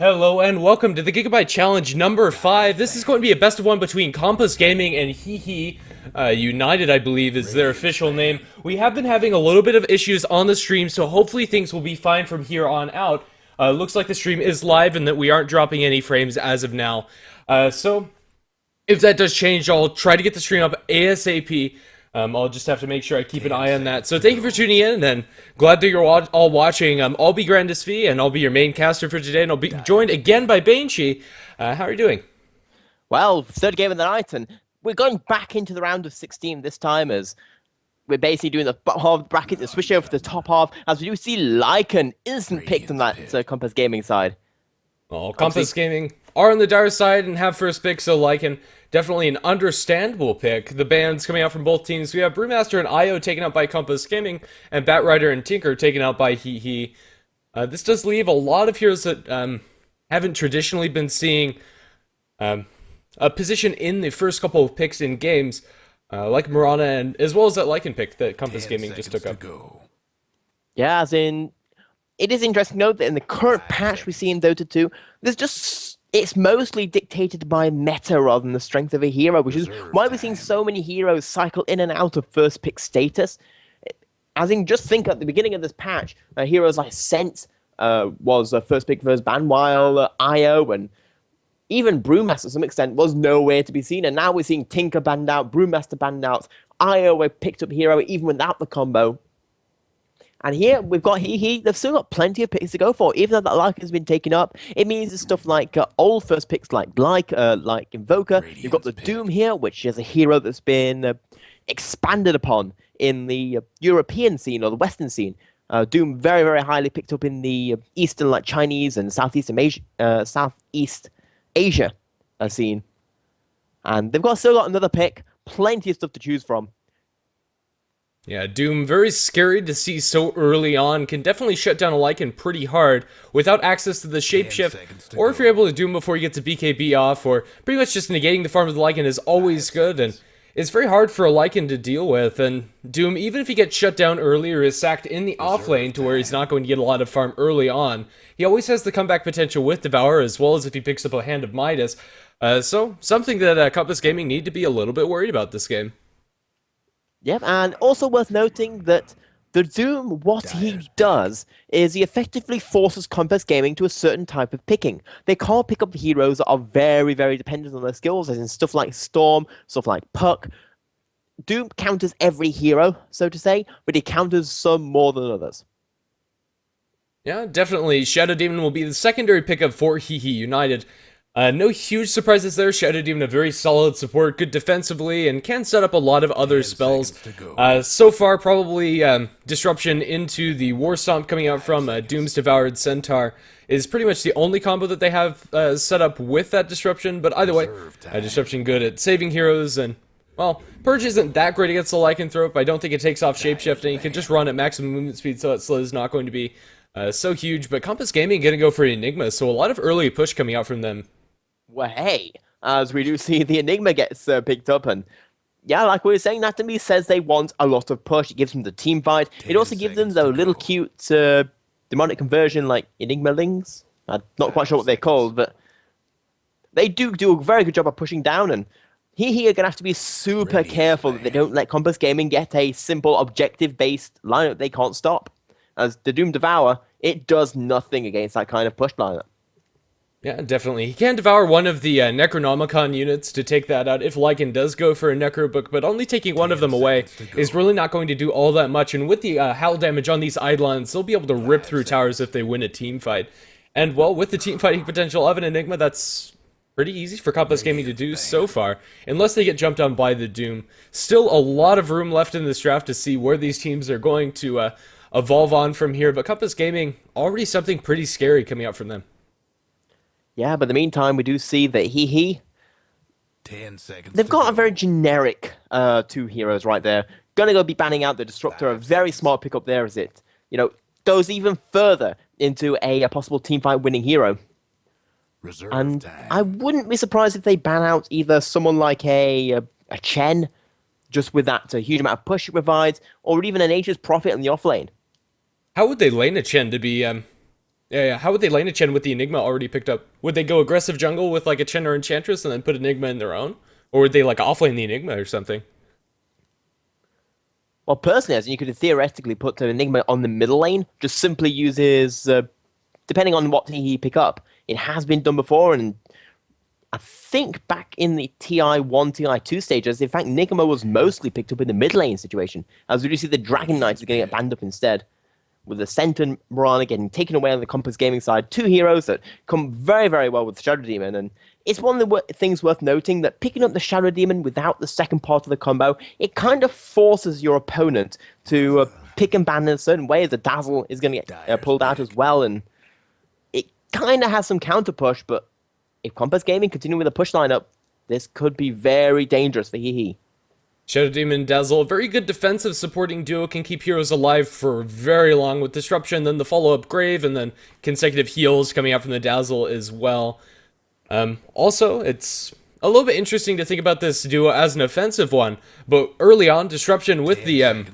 Hello and welcome to the Gigabyte Challenge number 5. This is going to be a best of one between Compass Gaming and Hehe. United, I believe, is their official name. We have been having a little bit of issues on the stream, so hopefully things will be fine from here on out. Looks like the stream is live and that we aren't dropping any frames as of now. So, if that does change, I'll try to get the stream up ASAP. I'll just have to make sure I keep an eye on that. So thank you for tuning in, and glad that you're all watching. I'll be Grandis V, and I'll be your main caster for today, and I'll be joined again by Banshee. How are you doing? Well, third game of the night, and we're going back into the round of 16 this time, as we're basically doing the bottom half of the bracket and switch over to the top half, as we do see Lycan instant picked on that Compass Gaming side. Well, Compass Gaming are on the dire side and have first pick, so Lycan definitely an understandable pick. The bans coming out from both teams. We have Brewmaster and IO taken out by Compass Gaming, and Batrider and Tinker taken out by Hehe. This does leave a lot of heroes that haven't traditionally been seeing a position in the first couple of picks in games, like Mirana, and as well as that Lycan pick that Compass Gaming just took up. Yeah, as in, it is interesting to note that in the current patch we see in Dota 2, it's mostly dictated by meta rather than the strength of a hero, which is why we're seeing so many heroes cycle in and out of first pick status. As in, just think at the beginning of this patch, heroes like Sense was first pick versus ban, while IO and even Brewmaster to some extent was nowhere to be seen. And now we're seeing Tinker banned out, Brewmaster banned out, IO a picked up hero even without the combo. And here, we've got Hehe. They've still got plenty of picks to go for. Even though that Lycan has been taken up, it means stuff like old first picks like Invoker. You've got the Doom here, which is a hero that's been expanded upon in the European scene or the Western scene. Doom very, very highly picked up in the Eastern, like Chinese and Southeast Asia scene. And they've still got another pick. Plenty of stuff to choose from. Yeah, Doom, very scary to see so early on, can definitely shut down a Lycan pretty hard without access to the shapeshift, or if you're able to Doom before you get to BKB off, or pretty much just negating the farm of the Lycan is always good, and it's very hard for a Lycan to deal with, and Doom, even if he gets shut down early or is sacked in the off lane to where he's not going to get a lot of farm early on, he always has the comeback potential with Devour, as well as if he picks up a Hand of Midas, so something that Compass Gaming need to be a little bit worried about this game. Yep, and also worth noting that the Doom, what he does is he effectively forces Compass Gaming to a certain type of picking. They can't pick up heroes that are very, very dependent on their skills, as in stuff like Storm, stuff like Puck. Doom counters every hero, so to say, but he counters some more than others. Yeah, definitely. Shadow Demon will be the secondary pickup for Hehe United. No huge surprises there. Shadow Demon, a very solid support, good defensively, and can set up a lot of other spells. So far, probably Disruption into the War Stomp coming out from Doom's Devoured Centaur is pretty much the only combo that they have set up with that Disruption, but either way, Disruption good at saving heroes, and, well, Purge isn't that great against the Lycanthrope. I don't think it takes off Shapeshift, and you can just run at maximum movement speed, so that slow is not going to be so huge, but Compass Gaming going to go for Enigma, so a lot of early push coming out from them. Well, hey, as we do see the Enigma gets picked up, and yeah, like we were saying, that to me says they want a lot of push. It gives them the team fight. It also gives them the little cute demonic conversion like Enigmalings. I'm not quite sure what they're called, but they do a very good job of pushing down, and Hehe are going to have to be super careful that they don't let Compass Gaming get a simple objective-based lineup they can't stop. As the Doom Devour, it does nothing against that kind of push lineup. Yeah, definitely. He can devour one of the Necronomicon units to take that out if Lycan does go for a Necro book, but only taking one of them away is really not going to do all that much, and with the howl damage on these Eidolons, they'll be able to rip through towers if they win a team fight. And, well, with the team fighting potential of an Enigma, that's pretty easy for Compass Gaming to do so far, unless they get jumped on by the Doom. Still a lot of room left in this draft to see where these teams are going to evolve on from here, but Compass Gaming, already something pretty scary coming out from them. Yeah, but in the meantime, we do see that Hehe, 10 seconds. They've got a very generic two heroes right there. Gonna go be banning out the Disruptor, a very smart pickup there as it, goes even further into a possible teamfight winning hero. And I wouldn't be surprised if they ban out either someone like a Chen, just with that huge amount of push it provides, or even a Nature's Prophet in the offlane. How would they lane a Chen to be Yeah. How would they lane a Chen with the Enigma already picked up? Would they go aggressive jungle with like a Chen or Enchantress and then put Enigma in their own? Or would they like offlane the Enigma or something? Well, personally, as you could theoretically put the Enigma on the middle lane, just simply uses, depending on what he pick up. It has been done before, and I think back in the TI1, TI2 stages, in fact, Enigma was mostly picked up in the mid lane situation. As we do see the Dragon Knights are going to get banned up instead, with the Cent and Mirana getting taken away on the Compass Gaming side. Two heroes that come very, very well with Shadow Demon, and it's one of the things worth noting that picking up the Shadow Demon without the second part of the combo, it kind of forces your opponent to pick and ban in a certain way, as the Dazzle is going to get pulled out as well, and it kind of has some counter push, but if Compass Gaming continue with a push lineup, this could be very dangerous for Hehe. Shadow Demon, Dazzle, very good defensive supporting duo, can keep heroes alive for very long with Disruption, then the follow-up Grave, and then consecutive heals coming out from the Dazzle as well. Also, it's a little bit interesting to think about this duo as an offensive one, but early on, Disruption with the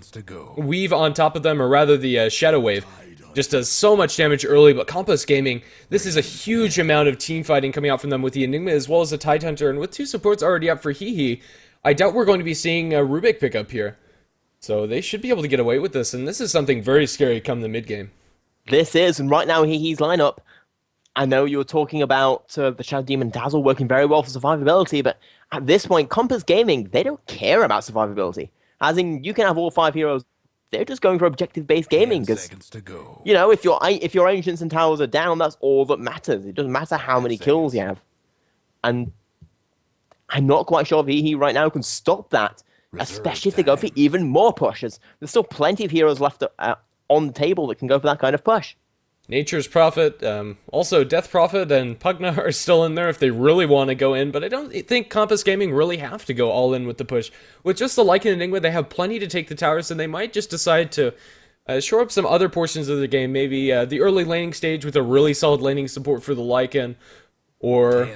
Weave on top of them, or rather the Shadow Wave, just does so much damage early, but Compass Gaming, this is a huge amount of team fighting coming out from them with the Enigma as well as the Tidehunter, and with two supports already up for Hehe, I doubt we're going to be seeing a Rubik pick up here. So they should be able to get away with this, and this is something very scary come the mid-game. This is, and right now Hehe's lineup, I know you were talking about the Shadow Demon Dazzle working very well for survivability, but at this point, Compass Gaming, they don't care about survivability. As in, you can have all 5 heroes, they're just going for objective-based gaming, because, you know, if your Ancients and Towers are down, that's all that matters. It doesn't matter how many kills you have. And I'm not quite sure if Hehe right now can stop that, especially if they go for even more pushes. There's still plenty of heroes left on the table that can go for that kind of push. Nature's Prophet, also Death Prophet and Pugna are still in there if they really want to go in, but I don't think Compass Gaming really have to go all in with the push. With just the Lycan Enigma, they have plenty to take the towers, and they might just decide to shore up some other portions of the game, maybe the early laning stage with a really solid laning support for the Lycan, or,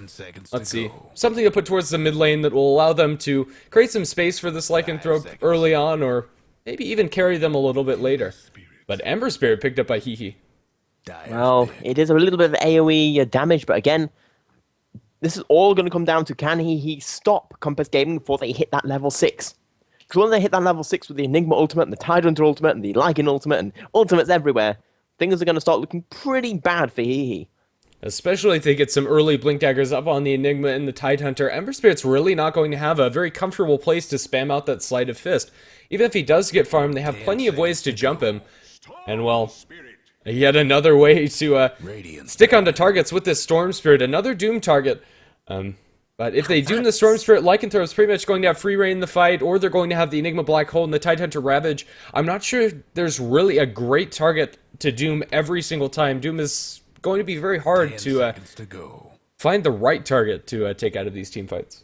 let's see, something to put towards the mid lane that will allow them to create some space for this Lycanthrope early on, or maybe even carry them a little bit later. But Ember Spirit picked up by Hehe. Well, it is a little bit of AoE damage, but again, this is all going to come down to can he stop Compass Gaming before they hit that level 6. Because when they hit that level 6 with the Enigma ultimate and the Tidehunter ultimate and the Lycan ultimate and ultimates everywhere, things are going to start looking pretty bad for Hehe. Especially if they get some early Blink Daggers up on the Enigma and the Tidehunter, Ember Spirit's really not going to have a very comfortable place to spam out that Sleight of Fist. Even if he does get farmed, they have plenty of ways to jump him. And well, yet another way to stick onto targets with this Storm Spirit, another Doom target. But if they Doom the Storm Spirit, Lycanthrope's pretty much going to have free reign in the fight, or they're going to have the Enigma Black Hole and the Tidehunter Ravage. I'm not sure there's really a great target to Doom every single time. Doom is going to be very hard to find the right target to take out of these team fights.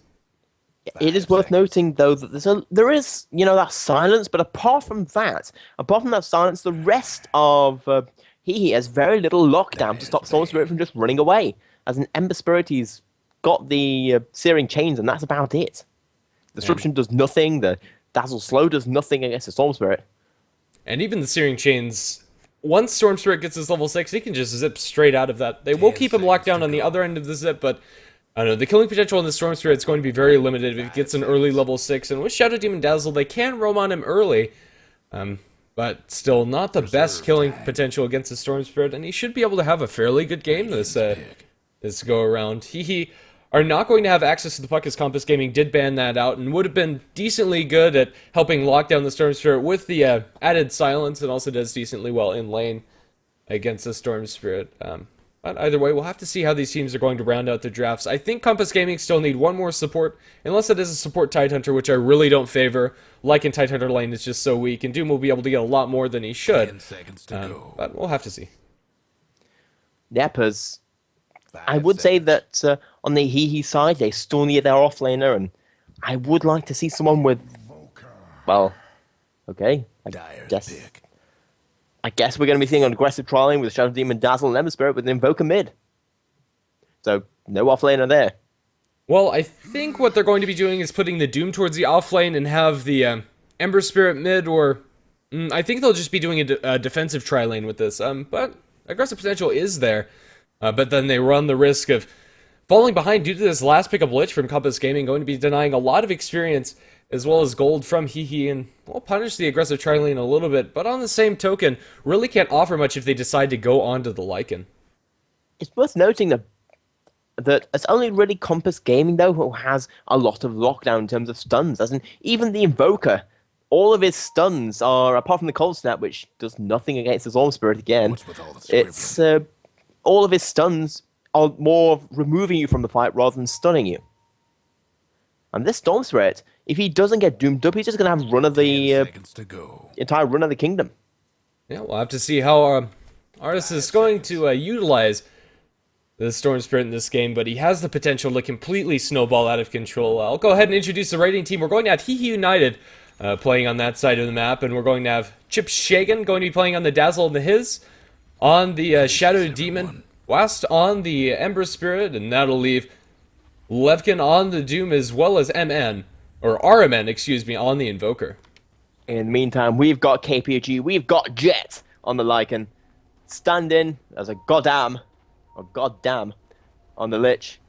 It is worth noting, though, that there is, you know, that silence, but apart from that silence, the rest of Hehe has very little lockdown to stop Storm Spirit from just running away. As an Ember Spirit, he's got the Searing Chains, and that's about it. Disruption does nothing, the Dazzle Slow does nothing against the Storm Spirit. And even the Searing Chains, once Storm Spirit gets his level 6, he can just zip straight out of that. They will keep him locked down on the other end of the zip, but I don't know, the killing potential in the Storm Spirit is going to be very limited if he gets an early level 6. And with Shadow Demon Dazzle, they can roam on him early, but still not the best killing potential against the Storm Spirit, and he should be able to have a fairly good game this go around. Hehe are not going to have access to the puck as Compass Gaming did ban that out, and would have been decently good at helping lock down the Storm Spirit with the added silence, and also does decently well in lane against the Storm Spirit. But either way, we'll have to see how these teams are going to round out their drafts. I think Compass Gaming still need one more support, unless it is a support Tidehunter, which I really don't favor. Lycan Tidehunter lane is just so weak, and Doom will be able to get a lot more than he should. But we'll have to see. Yep, as I would say that on the Hehe side, they still need their offlaner, and I would like to see someone with, well, okay, I guess we're going to be seeing an aggressive trialing with Shadow Demon Dazzle and Ember Spirit with an Invoker mid. So, no offlaner there. Well, I think what they're going to be doing is putting the Doom towards the offlane and have the Ember Spirit mid, or I think they'll just be doing a defensive tri-lane with this. But aggressive potential is there, but then they run the risk of falling behind due to this last pickup Lich from Compass Gaming, going to be denying a lot of experience as well as gold from Hehe, and will punish the aggressive tri-lane a little bit, but on the same token, really can't offer much if they decide to go onto the Lycan. It's worth noting that it's only really Compass Gaming, though, who has a lot of lockdown in terms of stuns. As in, even the Invoker, all of his stuns are, apart from the Cold Snap, which does nothing against the Storm Spirit again, What's with all the scribbling? it's all of his stuns are more removing you from the fight rather than stunning you. And this Storm Spirit, if he doesn't get doomed up, he's just going to have run of 10 the seconds to go. entire run of the kingdom. Yeah, we'll have to see how Artis is going to utilize the Storm Spirit in this game, but he has the potential to completely snowball out of control. I'll go ahead and introduce the rating team. We're going to have Hehe United playing on that side of the map, and we're going to have Chip Shagan going to be playing on the Dazzle and the His, on the Shadow Demon, Wast on the Ember Spirit, and that'll leave Levkin on the Doom as well as MN, or RMN, excuse me, on the Invoker. In the meantime, we've got KPG, we've got Jet on the Lycan, stand-in as a goddamn on the Lich,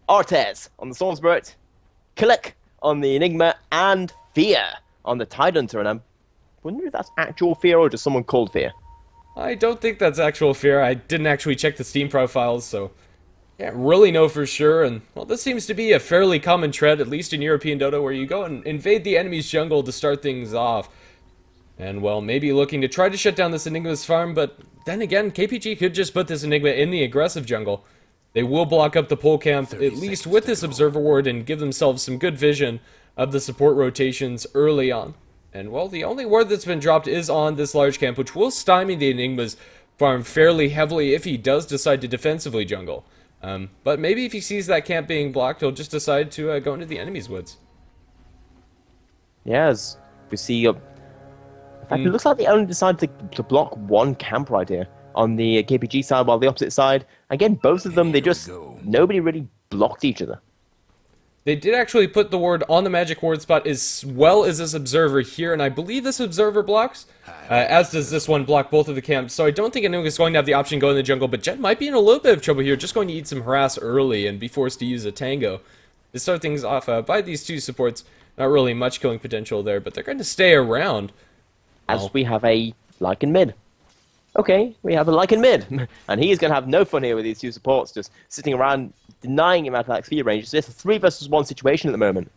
Artez on the Storm Spirit, Kilik on the Enigma, and Fear on the Tidehunter. And I'm wondering if that's actual Fear or just someone called Fear. I don't think that's actual Fear. I didn't actually check the Steam profiles, so can't really know for sure. And, well, this seems to be a fairly common trend, at least in European Dota, where you go and invade the enemy's jungle to start things off. And, well, maybe looking to try to shut down this Enigma's farm, but then again, KPG could just put this Enigma in the aggressive jungle. They will block up the pole camp, at least with this Observer Ward, and give themselves some good vision of the support rotations early on. And, well, the only ward that's been dropped is on this large camp, which will stymie the Enigma's farm fairly heavily if he does decide to defensively jungle. But maybe if he sees that camp being blocked, he'll just decide to go into the enemy's woods. Yeah, as we see, in fact, it looks like they only decided to block one camp right here on the KPG side, while the opposite side, again, both of them, nobody really blocked each other. They did actually put the ward on the magic ward spot as well as this observer here, and I believe this observer blocks, as does this one block both of the camps. So I don't think anyone is going to have the option to go in the jungle, but Jet might be in a little bit of trouble here, just going to eat some harass early and be forced to use a tango to start things off by these two supports. Not really much killing potential there, but they're going to stay around. As we have a Lycan mid. Okay, we have a Lycan mid, and he's going to have no fun here with these two supports, just sitting around denying him out of that speed range. So it's a 3 versus 1 situation at the moment,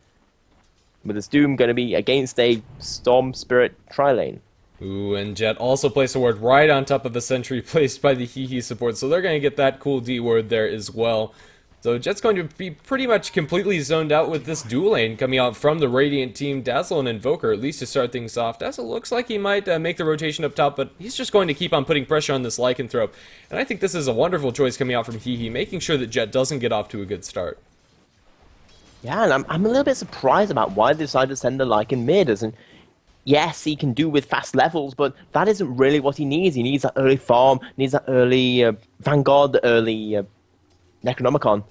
with this Doom going to be against a Storm Spirit tri-lane. Ooh, and Jet also placed a ward right on top of the sentry placed by the Hehe support, so they're going to get that cool D ward there as well. So Jet's going to be pretty much completely zoned out with this dual lane coming out from the Radiant team, Dazzle and Invoker, at least to start things off. Dazzle looks like he might make the rotation up top, but he's just going to keep on putting pressure on this Lycanthrope. And I think this is a wonderful choice coming out from Hehe, making sure that Jet doesn't get off to a good start. Yeah, and I'm a little bit surprised about why they decided to send the Lycan mid, as in, yes, he can do with fast levels, but that isn't really what he needs. He needs that early farm, needs that early Vanguard, the early Necronomicon.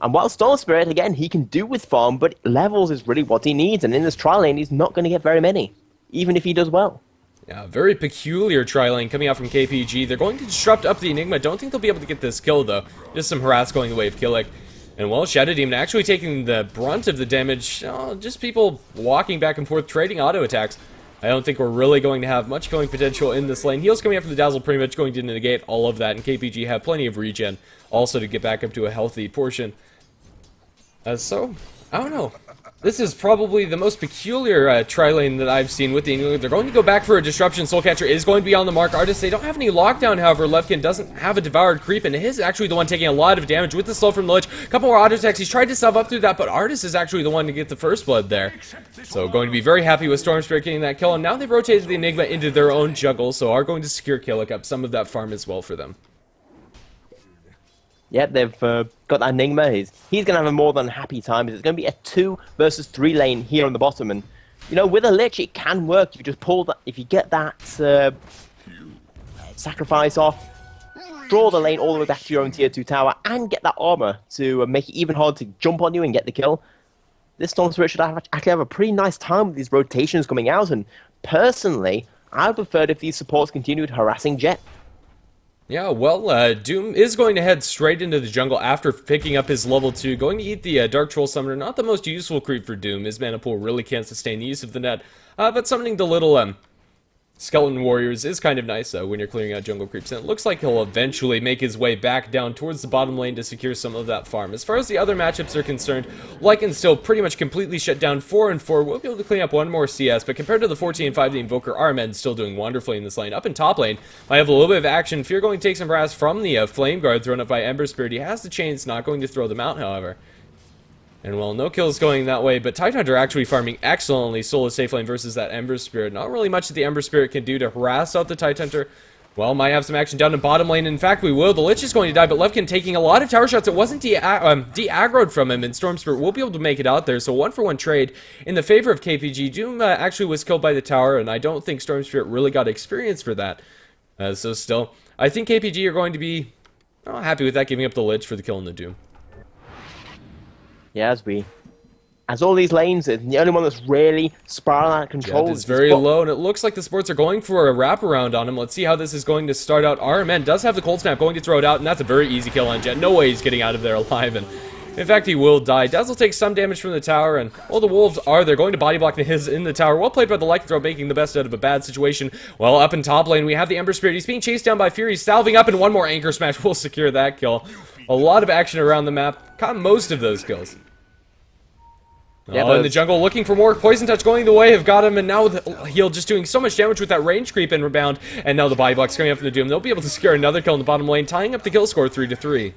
And while Storm Spirit, again, he can do with farm, but levels is really what he needs, and in this trial lane, he's not going to get very many, even if he does well. Yeah, very peculiar tri-lane coming out from KPG. They're going to disrupt up the Enigma. Don't think they'll be able to get this kill, though. Just some harass going the way of Kilik. And, well, Shadow Demon actually taking the brunt of the damage. Just people walking back and forth, trading auto attacks. I don't think we're really going to have much killing potential in this lane. Heals coming up from the Dazzle pretty much going to negate all of that, and KPG have plenty of regen also to get back up to a healthy portion. So, I don't know. This is probably the most peculiar tri-lane that I've seen with the Enigma. They're going to go back for a disruption. Soulcatcher is going to be on the mark. Artist, they don't have any lockdown, however. Levkin doesn't have a devoured creep, and his actually the one taking a lot of damage with the slow from the Lich. A couple more auto attacks. He's tried to sub up through that, but Artist is actually the one to get the first blood there. So, going to be very happy with Storm Spirit getting that kill, and now they've rotated the Enigma into their own juggle, so are going to secure Kilik up some of that farm as well for them. Yeah, they've got that Enigma. He's going to have a more than happy time. It's going to be a 2 versus 3 lane here on the bottom. And, you know, with a Lich, it can work. You just pull that, if you get that sacrifice off, draw the lane all the way back to your own tier 2 tower, and get that armor to make it even harder to jump on you and get the kill. This Storm Spirit should actually have a pretty nice time with these rotations coming out. And personally, I would prefer if these supports continued harassing Jet. Yeah, well, Doom is going to head straight into the jungle after picking up his level 2, going to eat the Dark Troll Summoner. Not the most useful creep for Doom. His mana pool really can't sustain the use of the net, but summoning the little Skeleton Warriors is kind of nice when you're clearing out jungle creeps, and it looks like he'll eventually make his way back down towards the bottom lane to secure some of that farm. As far as the other matchups are concerned, Lycan's still pretty much completely shut down 4-4. We'll be able to clean up one more CS, but compared to the 14-5, the Invoker, Armen's still doing wonderfully in this lane. Up in top lane, might have a little bit of action. Fear going to take some brass from the Flame Guard thrown up by Ember Spirit. He has the chains, not going to throw them out, however. And well, no kills going that way, but Tidehunter actually farming excellently solo safe lane versus that Ember Spirit. Not really much that the Ember Spirit can do to harass out the Tidehunter. Well, might have some action down in bottom lane. In fact, we will. The Lich is going to die, but Levkin taking a lot of tower shots. It wasn't de-aggroed from him, and Storm Spirit will be able to make it out there. So 1-for-1 trade in the favor of KPG. Doom actually was killed by the tower, and I don't think Storm Spirit really got experience for that. So still, I think KPG are going to be happy with that, giving up the Lich for the kill in the Doom. Yeah, as all these lanes, the only one that's really spiraling out of control. It's very low, and it looks like the sports are going for a wraparound on him. Let's see how this is going to start out. RMN does have the cold snap, going to throw it out, and that's a very easy kill on Jet. No way he's getting out of there alive, and in fact, he will die. Dazzle takes some damage from the tower, and all the wolves are there, going to body block his in the tower. Well played by the Lycanthrope, making the best out of a bad situation. Well, up in top lane, we have the Ember Spirit. He's being chased down by Fury, salving up, and one more Anchor Smash will secure that kill. A lot of action around the map. Caught most of those kills. Yeah, in the jungle, looking for more. Poison Touch going the way of got him, and now he'll just doing so much damage with that range creep and rebound, and now the body block's coming up from the Doom. They'll be able to secure another kill in the bottom lane, tying up the kill score 3-3.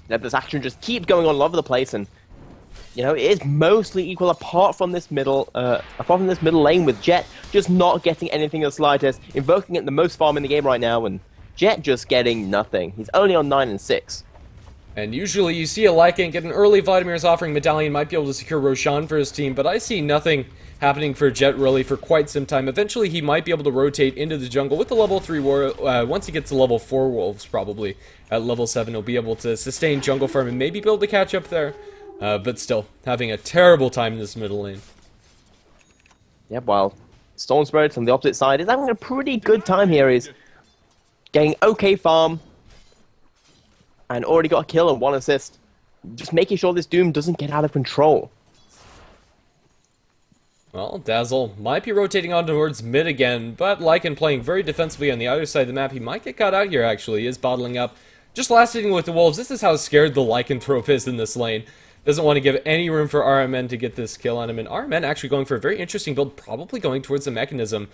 Yeah, this action just keeps going on all over the place, and you know, it is mostly equal apart from this middle lane with Jet just not getting anything the slightest, invoking it the most farm in the game right now, and Jet just getting nothing. He's only on 9 and 6. And usually you see a Lycan get an early Vladimir's offering medallion, might be able to secure Roshan for his team, but I see nothing happening for Jet really for quite some time. Eventually he might be able to rotate into the jungle with the level 3 war. Once he gets to level 4 wolves, probably at level 7, he'll be able to sustain jungle farm and maybe be able to catch up there. But still, having a terrible time in this middle lane. Yep, while Storm Spirit on the opposite side is having a pretty good time here. He's getting okay farm and already got a kill and 1 assist. Just making sure this Doom doesn't get out of control. Well, Dazzle might be rotating on towards mid again, but Lycan playing very defensively on the other side of the map. He might get caught out here, actually. He is bottling up. Just last hitting with the Wolves. This is how scared the Lycanthrope is in this lane. Doesn't want to give any room for RMN to get this kill on him. And RMN actually going for a very interesting build, probably going towards the Mechanism.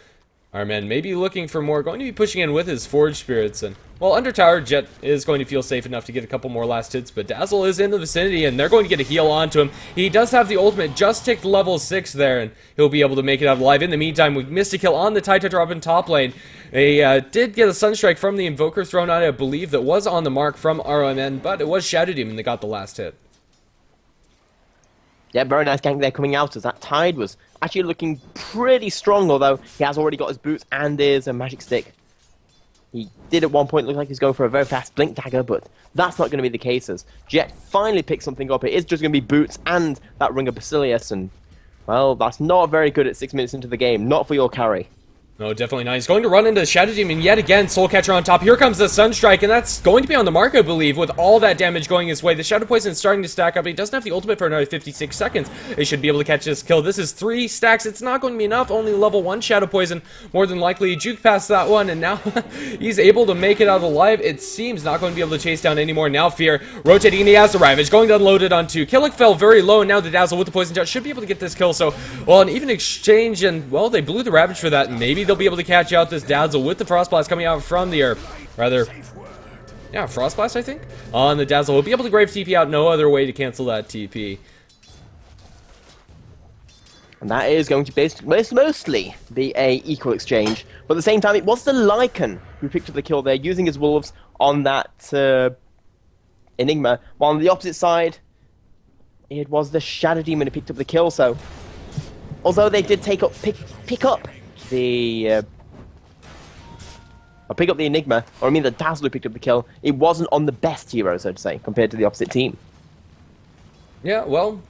RMN maybe looking for more, going to be pushing in with his Forge Spirits. And, well, under tower, Jet is going to feel safe enough to get a couple more last hits, but Dazzle is in the vicinity, and they're going to get a heal onto him. He does have the ultimate, just ticked level 6 there, and he'll be able to make it out alive. In the meantime, we missed a kill on the Tidehunter up in top lane. They did get a Sunstrike from the Invoker thrown out, I believe, that was on the mark from RMN, but it was Shadow Demon that got the last hit. Yeah, very nice gank there coming out as that Tide was actually looking pretty strong, although he has already got his boots and his magic stick. He did at one point look like he's going for a very fast blink dagger, but that's not going to be the case as Jet finally picks something up. It is just going to be boots and that Ring of Basilius, and well, that's not very good at 6 minutes into the game. Not for your carry. No, definitely not. He's going to run into Shadow Demon yet again. Soul Catcher on top. Here comes the Sunstrike, and that's going to be on the mark, I believe, with all that damage going his way. The Shadow Poison is starting to stack up. He doesn't have the ultimate for another 56 seconds. They should be able to catch this kill. This is 3 stacks. It's not going to be enough. Only level 1 Shadow Poison, more than likely. Juke past that one, and now he's able to make it out alive. It seems not going to be able to chase down anymore. Now Fear rotating, and he has the Ravage. Going to unload it onto Killick fell very low, and now the Dazzle with the Poison Touch should be able to get this kill. So, well, an even exchange, and, well, they blew the Ravage for that. Maybe they'll be able to catch out this Dazzle with the Frost Blast coming out from the air. Rather, yeah, Frost Blast, I think, on the Dazzle. We'll be able to Grave TP out. No other way to cancel that TP. And that is going to mostly be a equal exchange. But at the same time, it was the Lycan who picked up the kill there, using his Wolves on that Enigma. While on the opposite side, it was the Shadow Demon who picked up the kill. So, although they did pick up the Enigma, or I mean the Dazzler picked up the kill, it wasn't on the best hero, so to say, compared to the opposite team. Yeah, well,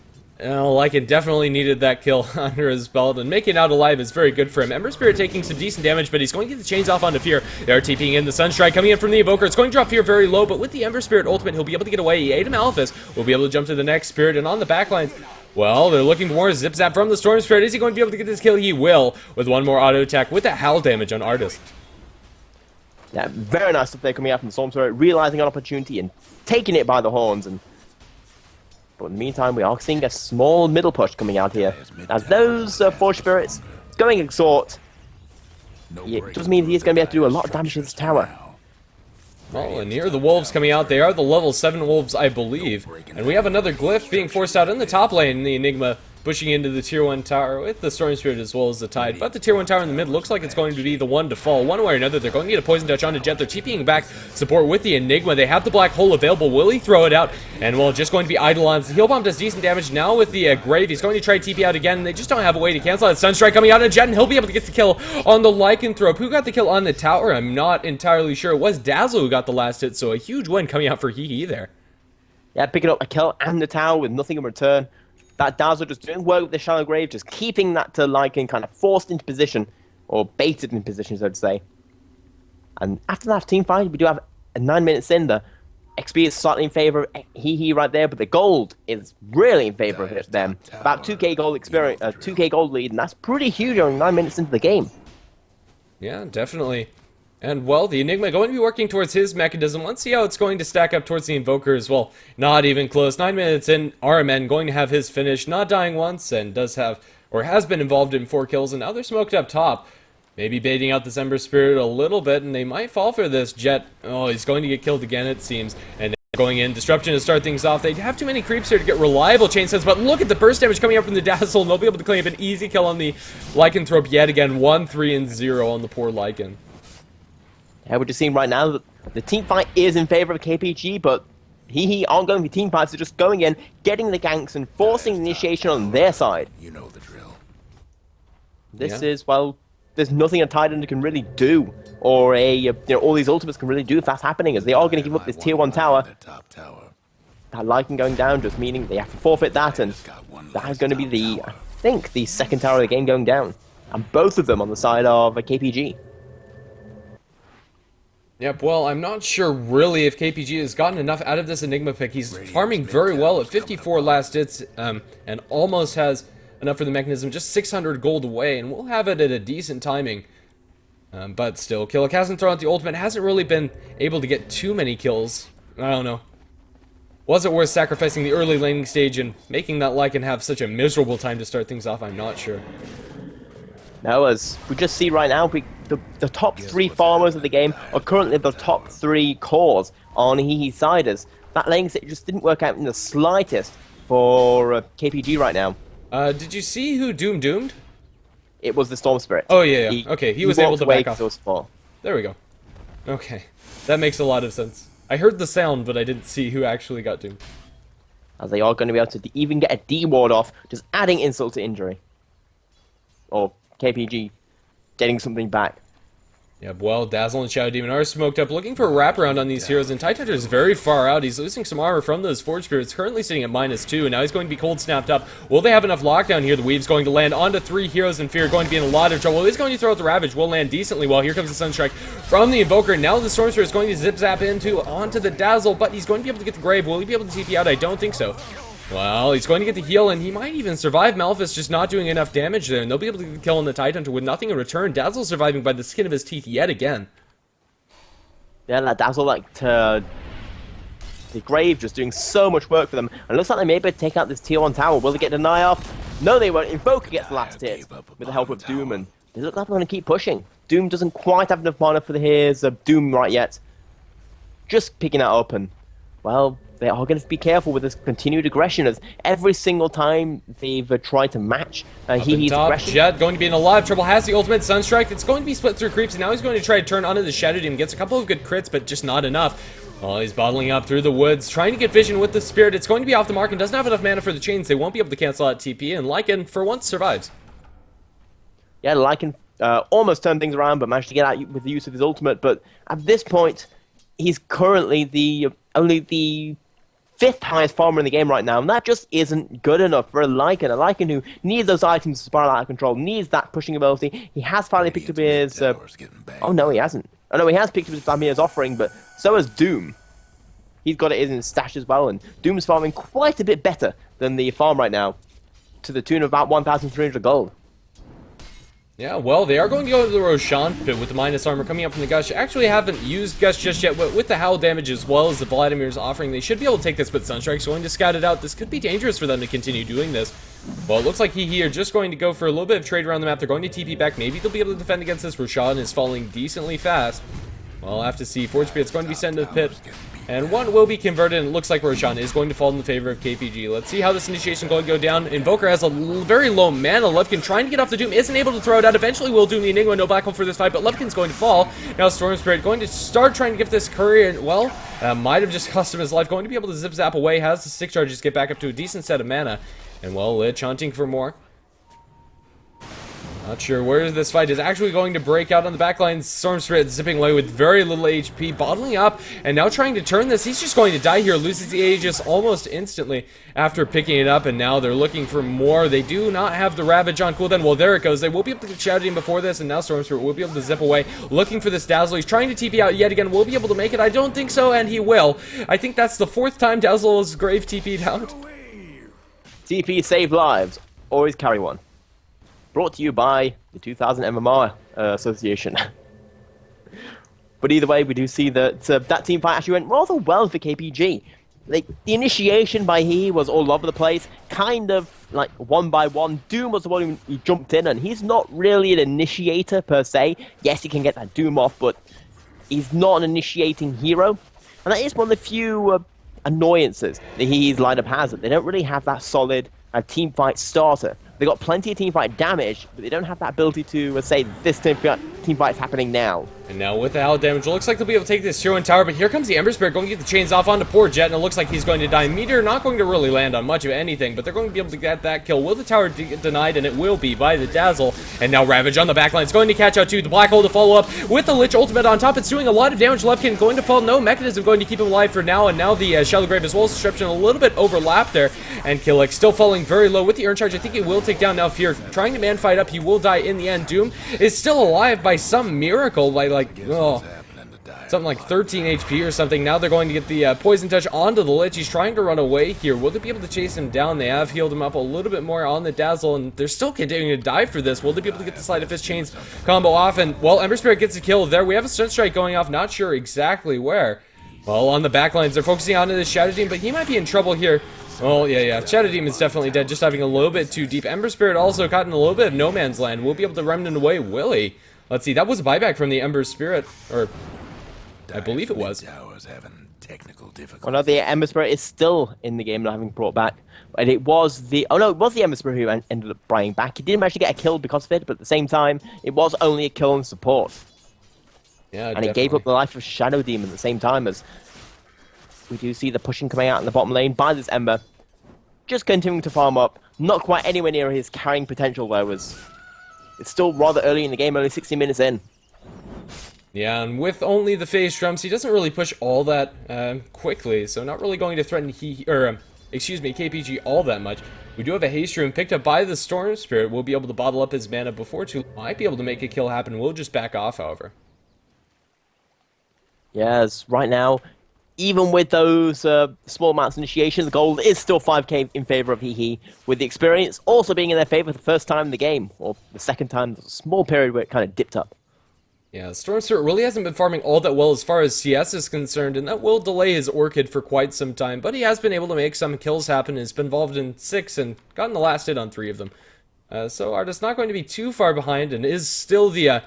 Lycan definitely needed that kill under his belt, and making it out alive is very good for him. Ember Spirit taking some decent damage, but he's going to get the chains off onto Fear. They are TPing in. The Sunstrike coming in from the Invoker. It's going to drop Fear very low, but with the Ember Spirit ultimate, he'll be able to get away. He ate him Malphus. Will be able to jump to the next Spirit, and on the backlines, well, they're looking for more Zip Zap from the Storm Spirit. Is he going to be able to get this kill? He will, with one more auto attack with that howl damage on Artist. Yeah, very nice stuff there coming out from the Storm Spirit, realizing an opportunity and taking it by the horns. But in the meantime, we are seeing a small middle push coming out here. As those Forge Spirits going Exhort, it does mean he's going to be able to do a lot of damage to this tower. Well, and here are the Wolves coming out. They are the level 7 Wolves, I believe. And we have another Glyph being forced out in the top lane. The Enigma pushing into the Tier 1 tower with the Storm Spirit as well as the Tide. But the Tier 1 tower in the mid looks like it's going to be the one to fall. One way or another, they're going to get a Poison Touch onto Jet. They're TPing back support with the Enigma. They have the Black Hole available. Will he throw it out? And, well, just going to be Eidolons. The Heal Bomb does decent damage now with the Grave. He's going to try TP out again. They just don't have a way to cancel it. Sunstrike coming out on Jet, and he'll be able to get the kill on the Lycanthrope. Who got the kill on the tower? I'm not entirely sure. It was Dazzle who got the last hit, so a huge win coming out for Hehe there. Yeah, picking up a kill and the tower with nothing in return. That Dazzle just doing work with the Shallow Grave, just keeping that Lycan kind of forced into position, or baited in position, so to say. And after that team fight, we do have 9 minutes in. The XP is slightly in favor of Hehe right there, but the gold is really in favor of them. About 2k gold experience, 2k gold lead, and that's pretty huge only 9 minutes into the game. Yeah, definitely. And, well, the Enigma going to be working towards his mechanism. Let's see how it's going to stack up towards the Invoker as well. Not even close. 9 minutes in, RMN going to have his finish. Not dying once, and does have, or has been involved in 4 kills. And now they're smoked up top. Maybe baiting out this Ember Spirit a little bit, and they might fall for this. Jet, oh, he's going to get killed again, it seems. And going in, Disruption to start things off. They have too many creeps here to get reliable chain sets, but look at the burst damage coming up from the Dazzle, and they'll be able to claim an easy kill on the Lycanthrope yet again. 1, 3, and 0 on the poor Lycan. Yeah, we're just seeing right now that the team fight is in favor of KPG, but Hehe aren't going for team fights. They're just going in, getting the ganks, and forcing initiation on their side. You know the drill. This is, well, there's nothing a Titan can really do, or all these ultimates can really do if that's happening, as they are going to give up this Tier 1 tower. That Lycan going down just meaning they have to forfeit that, and that is going to be I think, the second tower of the game going down. And both of them on the side of KPG. Yep, well, I'm not sure really if KPG has gotten enough out of this Enigma pick. He's farming very well at 54 last hits, and almost has enough for the mechanism. Just 600 gold away, and we'll have it at a decent timing. But still, Killick hasn't thrown out the ultimate, hasn't really been able to get too many kills. I don't know. Was it worth sacrificing the early laning stage and making that Lycan have such a miserable time to start things off? I'm not sure. No, as we just see right now, the top 3 farmers of the game are currently the top 3 cores on Hehe's side, as that laning stage just didn't work out in the slightest for KPG right now. Did you see who doomed? It was the Storm Spirit. Oh, yeah. Okay, he was able to back off. There we go. Okay, that makes a lot of sense. I heard the sound, but I didn't see who actually got doomed. As they are going to be able to even get a D-ward off, just adding insult to injury. Or KPG getting something back. Yeah, well, Dazzle and Shadow Demon are smoked up, looking for a wraparound on these heroes, and Tidehunter is very far out. He's losing some armor from those Forge Spirits, currently sitting at -2, and now he's going to be cold snapped up. Will they have enough lockdown here? The Weave's going to land onto 3 heroes in Fear, going to be in a lot of trouble. He's going to throw out the Ravage, will land decently well. Here comes the Sunstrike from the Invoker. Now the Storm Spirit is going to zip-zap onto the Dazzle, but he's going to be able to get the Grave. Will he be able to TP out? I don't think so. Well, he's going to get the heal, and he might even survive. Malphus just not doing enough damage there, and they'll be able to kill on the Tidehunter with nothing in return. Dazzle surviving by the skin of his teeth yet again. Yeah, that Dazzle, the Grave just doing so much work for them. And it looks like they may be able to take out this Tier 1 tower. Will they get deny off? No, they won't. Invoker gets the last hit with the help of Doom, and they look like they're going to keep pushing. Doom doesn't quite have enough mana for his Doom right yet. Just picking that up, and, well, they are going to be careful with this continued aggression, as every single time they've tried to match Hehe's aggression. Jet going to be in a lot of trouble, has the ultimate Sunstrike. It's going to be split through creeps, and now he's going to try to turn onto the Shadow Demon. Gets a couple of good crits, but just not enough. Well, he's bottling up through the woods, trying to get vision with the Spirit. It's going to be off the mark and doesn't have enough mana for the chains. They won't be able to cancel out TP, and Lycan, for once, survives. Yeah, Lycan almost turned things around, but managed to get out with the use of his ultimate. But at this point, he's currently only the fifth highest farmer in the game right now, and that just isn't good enough for a Lycan who needs those items to spiral out of control, needs that pushing ability. He has finally picked up his... oh, no, he hasn't. Oh, no, he has picked up his Vlamir's offering, but so has Doom. He's got it in his stash as well, and Doom's farming quite a bit better than the farm right now, to the tune of about 1,300 gold. Yeah, well, they are going to go to the Roshan pit with the minus armor coming up from the Gush. Actually haven't used Gush just yet, but with the Howl damage as well as the Vladimir's offering, they should be able to take this with Sunstrike's going to scout it out. This could be dangerous for them to continue doing this. Well, it looks like Hehe are just going to go for a little bit of trade around the map. They're going to TP back. Maybe they'll be able to defend against this. Roshan is falling decently fast. Well, I'll have to see. Forge Pit's going to be sent to the pit. And one will be converted, and it looks like Roshan is going to fall in the favor of KPG. Let's see how this initiation is going to go down. Invoker has a very low mana. Levkin trying to get off the Doom, isn't able to throw it out. Eventually will Doom the Enigma, no black hole for this fight, but Levkin's going to fall. Now Storm Spirit going to start trying to get this courier, well, might have just cost him his life. Going to be able to zip zap away, has the 6 charges, get back up to a decent set of mana. And well, Lich hunting for more. Not sure where this fight is actually going to break out on the backline. Storm Spirit zipping away with very little HP, bottling up, and now trying to turn this. He's just going to die here, loses the Aegis almost instantly after picking it up, and now they're looking for more. They do not have the Ravage on cooldown. Well, there it goes. They will be able to get shouted in before this, and now Storm Spirit will be able to zip away, looking for this Dazzle. He's trying to TP out yet again. Will be able to make it? I don't think so, and he will. I think that's the 4th time Dazzle's grave TP'd out. TP save lives. Always carry one. Brought to you by the 2000 MMR Association. But either way, we do see that that team fight actually went rather well for KPG. Like, the initiation by Hehe was all over the place, kind of like one by one. Doom was the one who jumped in, and he's not really an initiator per se. Yes, he can get that Doom off, but he's not an initiating hero. And that is one of the few annoyances that Hehe's lineup has, that they don't really have that solid team fight starter. They got plenty of team fight damage, but they don't have that ability to say this team fight's happening now. And now with the Howl damage, it looks like they'll be able to take this Tier 1 tower, but here comes the Ember Spirit going to get the chains off onto poor Jet, and it looks like he's going to die. Meteor not going to really land on much of anything, but they're going to be able to get that kill. Will the tower get denied? And it will be by the Dazzle. And now Ravage on the backline is going to catch out too. The Black Hole to follow up with the Lich ultimate on top. It's doing a lot of damage. Levkin going to fall. No mechanism going to keep him alive for now, and now the Shallow Grave as well as Disruption a little bit overlapped there. And Killik still falling very low with the Urn Charge. I think it will take down now Fear. Trying to man fight up, he will die in the end. Doom is still alive by some miracle, by like, oh, something like 13 HP or something. Now they're going to get the Poison Touch onto the Lich. He's trying to run away here. Will they be able to chase him down? They have healed him up a little bit more on the Dazzle, and they're still continuing to die for this. Will they be able to get the Sleight of Fist Chains combo off? And, well, Ember Spirit gets a kill there. We have a Stun Strike going off, not sure exactly where. Well, on the backlines, they're focusing on this Shadow Demon, but he might be in trouble here. Oh, yeah. Shadow Demon's definitely dead, just diving a little bit too deep. Ember Spirit also caught in a little bit of no man's land. We'll be able to remnant away Willie. Let's see, that was a buyback from the Ember Spirit, or I believe it was. Oh no, the Ember Spirit is still in the game, not having brought back. And it was the... Oh no, it was the Ember Spirit who ended up buying back. He didn't actually get a kill because of it, but at the same time, it was only a kill and support. Yeah, and it gave up the life of Shadow Demon at the same time, as we do see the pushing coming out in the bottom lane by this Ember. Just continuing to farm up. Not quite anywhere near his carrying potential, though, as it's still rather early in the game, only 60 minutes in. Yeah, and with only the phase drums, he doesn't really push all that quickly, so not really going to threaten KPG all that much. We do have a haste room picked up by the Storm Spirit. We'll be able to bottle up his mana before too long. Might be able to make a kill happen. We'll just back off, however. Yes, right now, even with those small amounts of initiation, the gold is still 5k in favor of Hehe, with the experience also being in their favor the first time in the game, or the second time. There's a small period where it kind of dipped up. Yeah, Storm Spirit really hasn't been farming all that well as far as CS is concerned, and that will delay his Orchid for quite some time, but he has been able to make some kills happen, and has been involved in 6 and gotten the last hit on 3 of them. So Artist not going to be too far behind, and is still the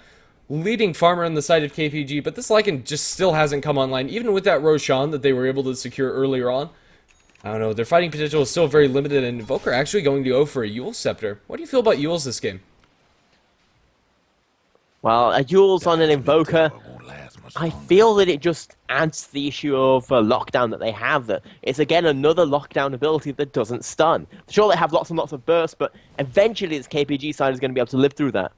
leading farmer on the side of KPG, but this Lycan just still hasn't come online, even with that Roshan that they were able to secure earlier on. I don't know, their fighting potential is still very limited, and Invoker actually going to go for a Eul Scepter. What do you feel about Euls this game? Well, a Eul's on an Invoker, I feel that it just adds to the issue of lockdown that they have. That it's again another lockdown ability that doesn't stun. Sure, they have lots and lots of bursts, but eventually this KPG side is going to be able to live through that.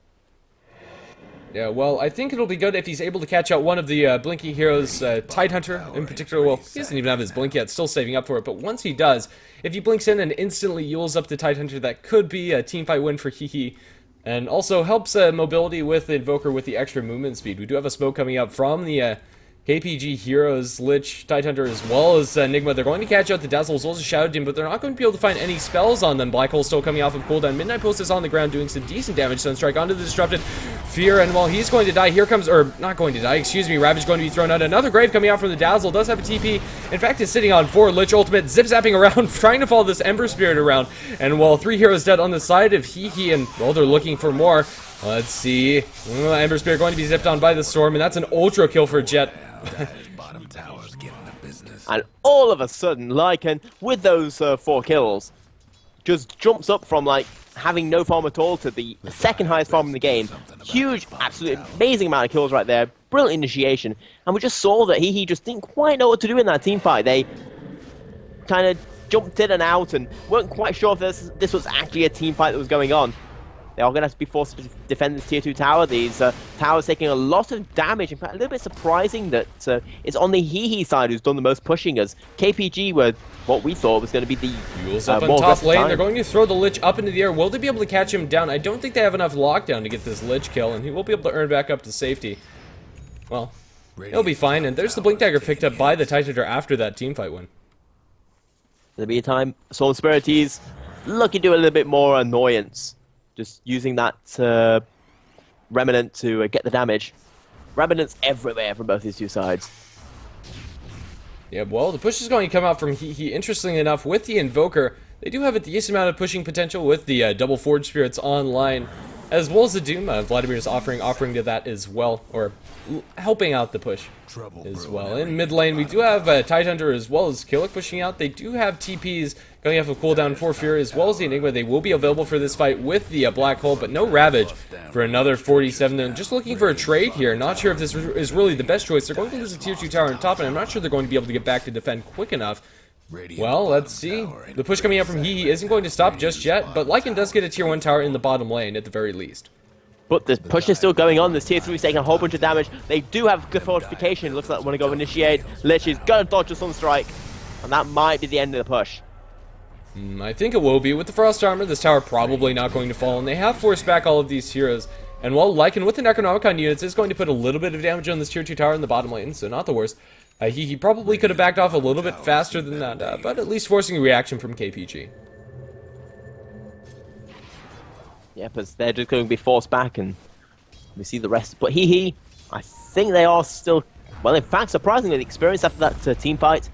Yeah, well, I think it'll be good if he's able to catch out one of the Blinky Heroes, Tidehunter in particular. Well, he doesn't even have his blink yet, still saving up for it, but once he does, if he blinks in and instantly yules up the Tidehunter, that could be a teamfight win for Hehe. And also helps mobility with the Invoker with the extra movement speed. We do have a smoke coming up from the KPG Heroes, Lich, Tidehunter, as well as Enigma. They're going to catch out the Dazzle as well as the Shadow Demon, but they're not going to be able to find any spells on them. Black Hole still coming off of cooldown. Midnight Post is on the ground doing some decent damage. Sunstrike onto the Disrupted Fear, and while he's going to die, here comes, or not going to die, excuse me, Ravage going to be thrown out. Another Grave coming out from the Dazzle, does have a TP. In fact, is sitting on 4. Lich ultimate, zip-zapping around, trying to follow this Ember Spirit around. And while 3 heroes dead on the side of Hehe, and, well, they're looking for more. Let's see. Ember Spirit going to be zipped on by the Storm, and that's an ultra kill for Jet. Bottom tower's getting the business. And all of a sudden, Lycan, with those 4 kills, just jumps up from, like, having no farm at all to the second highest farm in the game. Huge, absolutely amazing amount of kills right there. Brilliant initiation. And we just saw that he just didn't quite know what to do in that team fight. They kind of jumped in and out and weren't quite sure if this was actually a team fight that was going on. They are going to have to be forced to defend this tier 2 tower. These towers taking a lot of damage. In fact, a little bit surprising that it's on the Hehe side who's done the most pushing, as KPG were what we thought was going to be the Yules up on more top aggressive lane. time. They're going to throw the Lich up into the air. Will they be able to catch him down? I don't think they have enough lockdown to get this Lich kill, and he will be able to earn back up to safety. Well, he'll be fine, and there's the Blink Dagger picked up by the Tidehunter after that teamfight win. In the meantime, Soul Spirites looking to do a little bit more annoyance. Just using that Remnant to get the damage. Remnants everywhere from both these two sides. Yeah, well, the push is going to come out from Hehe. Interestingly enough, with the Invoker, they do have a decent amount of pushing potential with the double Forge Spirits online, as well as the Doom. Vladimir is offering to that as well, or helping out the push as well. In mid lane, we do have Tidehunter as well as Killick pushing out. They do have TPs going off a cooldown for Fear as well as the Enigma. They will be available for this fight with the Black Hole, but no Ravage for another 47. And just looking for a trade here. Not sure if this is really the best choice. They're going to lose a tier 2 tower on top, and I'm not sure they're going to be able to get back to defend quick enough. Well, let's see. The push coming out from Hehe isn't going to stop just yet, but Lycan does get a tier 1 tower in the bottom lane at the very least. But the push is still going on. This tier 3 is taking a whole bunch of damage. They do have good fortification. It looks like they want to go initiate. Lich is going to dodge a Sunstrike. And that might be the end of the push. I think it will be. With the Frost Armor, this tower probably not going to fall, and they have forced back all of these heroes. And while Lycan with the Necronomicon units is going to put a little bit of damage on this tier 2 tower in the bottom lane, so not the worst. He probably could have backed off a little bit faster than that, but at least forcing a reaction from KPG. Yeah, but they're just going to be forced back, and we see the rest. But Hehe, I think they are still, well, in fact, surprisingly, the experience after that team fight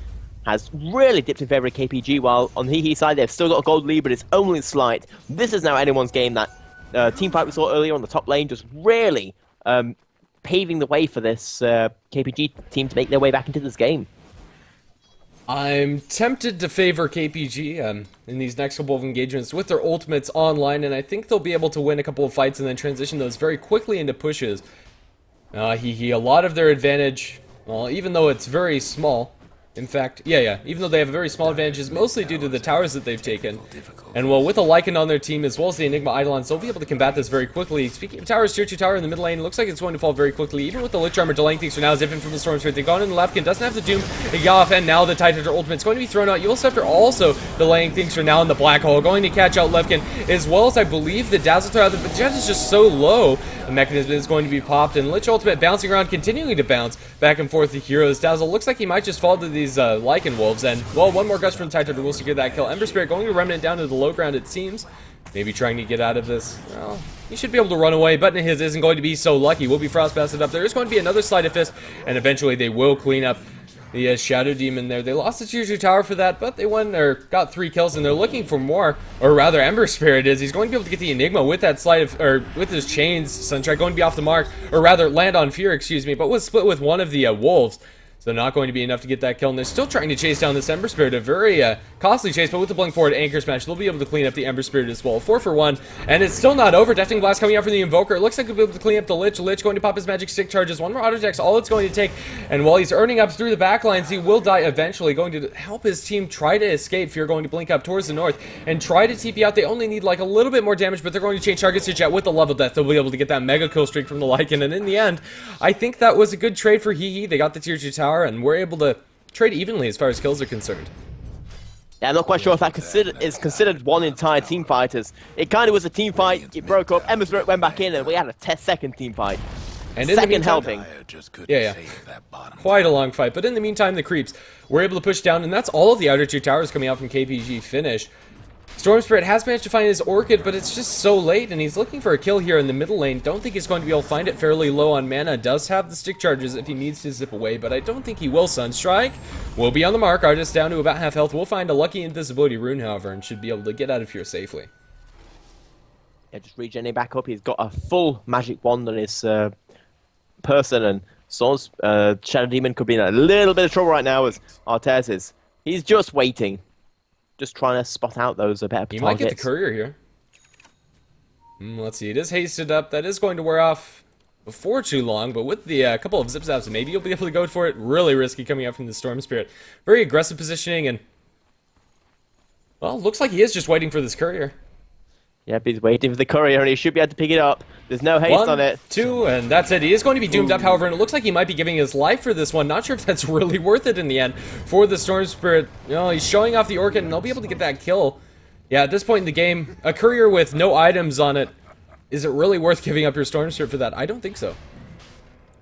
has really dipped in favor of KPG, while on Hehe side, they've still got a gold lead, but it's only slight. This is now anyone's game. That team fight we saw earlier on the top lane just really paving the way for this KPG team to make their way back into this game. I'm tempted to favor KPG in these next couple of engagements with their ultimates online, and I think they'll be able to win a couple of fights and then transition those very quickly into pushes. A lot of their advantage, well, even though it's very small, in fact, even though they have a very small advantage, is mostly due to the towers that they've taken. And well, with a Lycan on their team, as well as the Enigma Eidolons, they'll be able to combat this very quickly. Speaking of towers, tier 2 tower in the mid lane, looks like it's going to fall very quickly, even with the Lich Armor delaying things for now, zipping from the Storm Spirit. They've gone in the Lepkin, doesn't have the Doom, Yoff, and now the Tidehunter ultimate's going to be thrown out. Kiilstofte also delaying things for now in the Black Hole, going to catch out Lepkin, as well as I believe the Dazzle throw out. The Jet is just so low, the mechanism is going to be popped, and Lich ultimate bouncing around, continuing to bounce back and forth the heroes. Dazzle looks like he might just fall to these Lycan wolves, and well, one more gust from Tidehunter will secure that kill. Ember Spirit going to Remnant down to the low ground, it seems. Maybe trying to get out of this. Well, he should be able to run away, but his isn't going to be so lucky. Will be frostbasted up. There is going to be another Sleight of Fist, and eventually they will clean up the Shadow Demon there. They lost the tier 2 tower for that, but they won, or got 3 kills, and they're looking for more. Or rather, Ember Spirit is. He's going to be able to get the Enigma with that with his chains. Sunstrike going to be off the mark, or rather land on Fear, excuse me, but was split with one of the wolves. So not going to be enough to get that kill, and they're still trying to chase down this Ember Spirit. A very costly chase, but with the blink forward anchor smash, they'll be able to clean up the Ember Spirit as well. 4 for 1, and it's still not over. Deafening Blast coming out from the Invoker. It looks like we'll be able to clean up the Lich. Lich going to pop his magic stick charges. One more auto attacks, all it's going to take. And while he's earning up through the backlines, he will die eventually. Going to help his team try to escape. Fear going to blink up towards the north and try to TP out. They only need like a little bit more damage, but they're going to change targets to Jet with the level death. They'll be able to get that mega kill streak from the Lycan. And in the end, I think that was a good trade for Hehe. They got the tier 2 tower, and we're able to trade evenly as far as kills are concerned. Yeah, I'm not quite sure if that is considered one entire team fight. As it kind of was a team fight, it broke up, Ember Spirit went back in, and we had a 10-second team fight. And in second the meantime, helping. Yeah. Quite a long fight, but in the meantime, the creeps were able to push down, and that's all of the outer 2 towers coming out from KPG finished. Storm Spirit has managed to find his Orchid, but it's just so late, and he's looking for a kill here in the middle lane. Don't think he's going to be able to find it. Fairly low on mana. Does have the stick charges if he needs to zip away, but I don't think he will. Sunstrike will be on the mark. Artist down to about half health. We'll find a lucky invisibility rune, however, and should be able to get out of here safely. Yeah, just regenerating back up. He's got a full magic wand on his person, and Storm's Shadow Demon could be in a little bit of trouble right now as Artez is. He's just waiting. Just trying to spot out those better targets. He might get the courier here. Let's see. It is hasted up. That is going to wear off before too long, but with the couple of zip zaps, maybe you'll be able to go for it. Really risky coming out from the Storm Spirit. Very aggressive positioning, and well, looks like he is just waiting for this courier. Yep, he's waiting for the courier, and he should be able to pick it up. There's no haste 1, on it. 2, and that's it. He is going to be doomed up, however, and it looks like he might be giving his life for this one. Not sure if that's really worth it in the end for the Storm Spirit. You know, he's showing off the Orchid, and they'll be able to get that kill. Yeah, at this point in the game, a courier with no items on it, is it really worth giving up your Storm Spirit for that? I don't think so.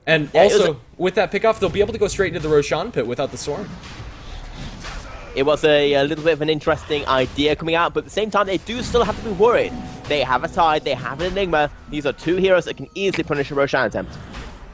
And yeah, also, with that pickoff, they'll be able to go straight into the Roshan pit without the Storm. It was a little bit of an interesting idea coming out, but at the same time, they do still have to be worried. They have a Tide, they have an Enigma. These are 2 heroes that can easily punish a Roshan attempt.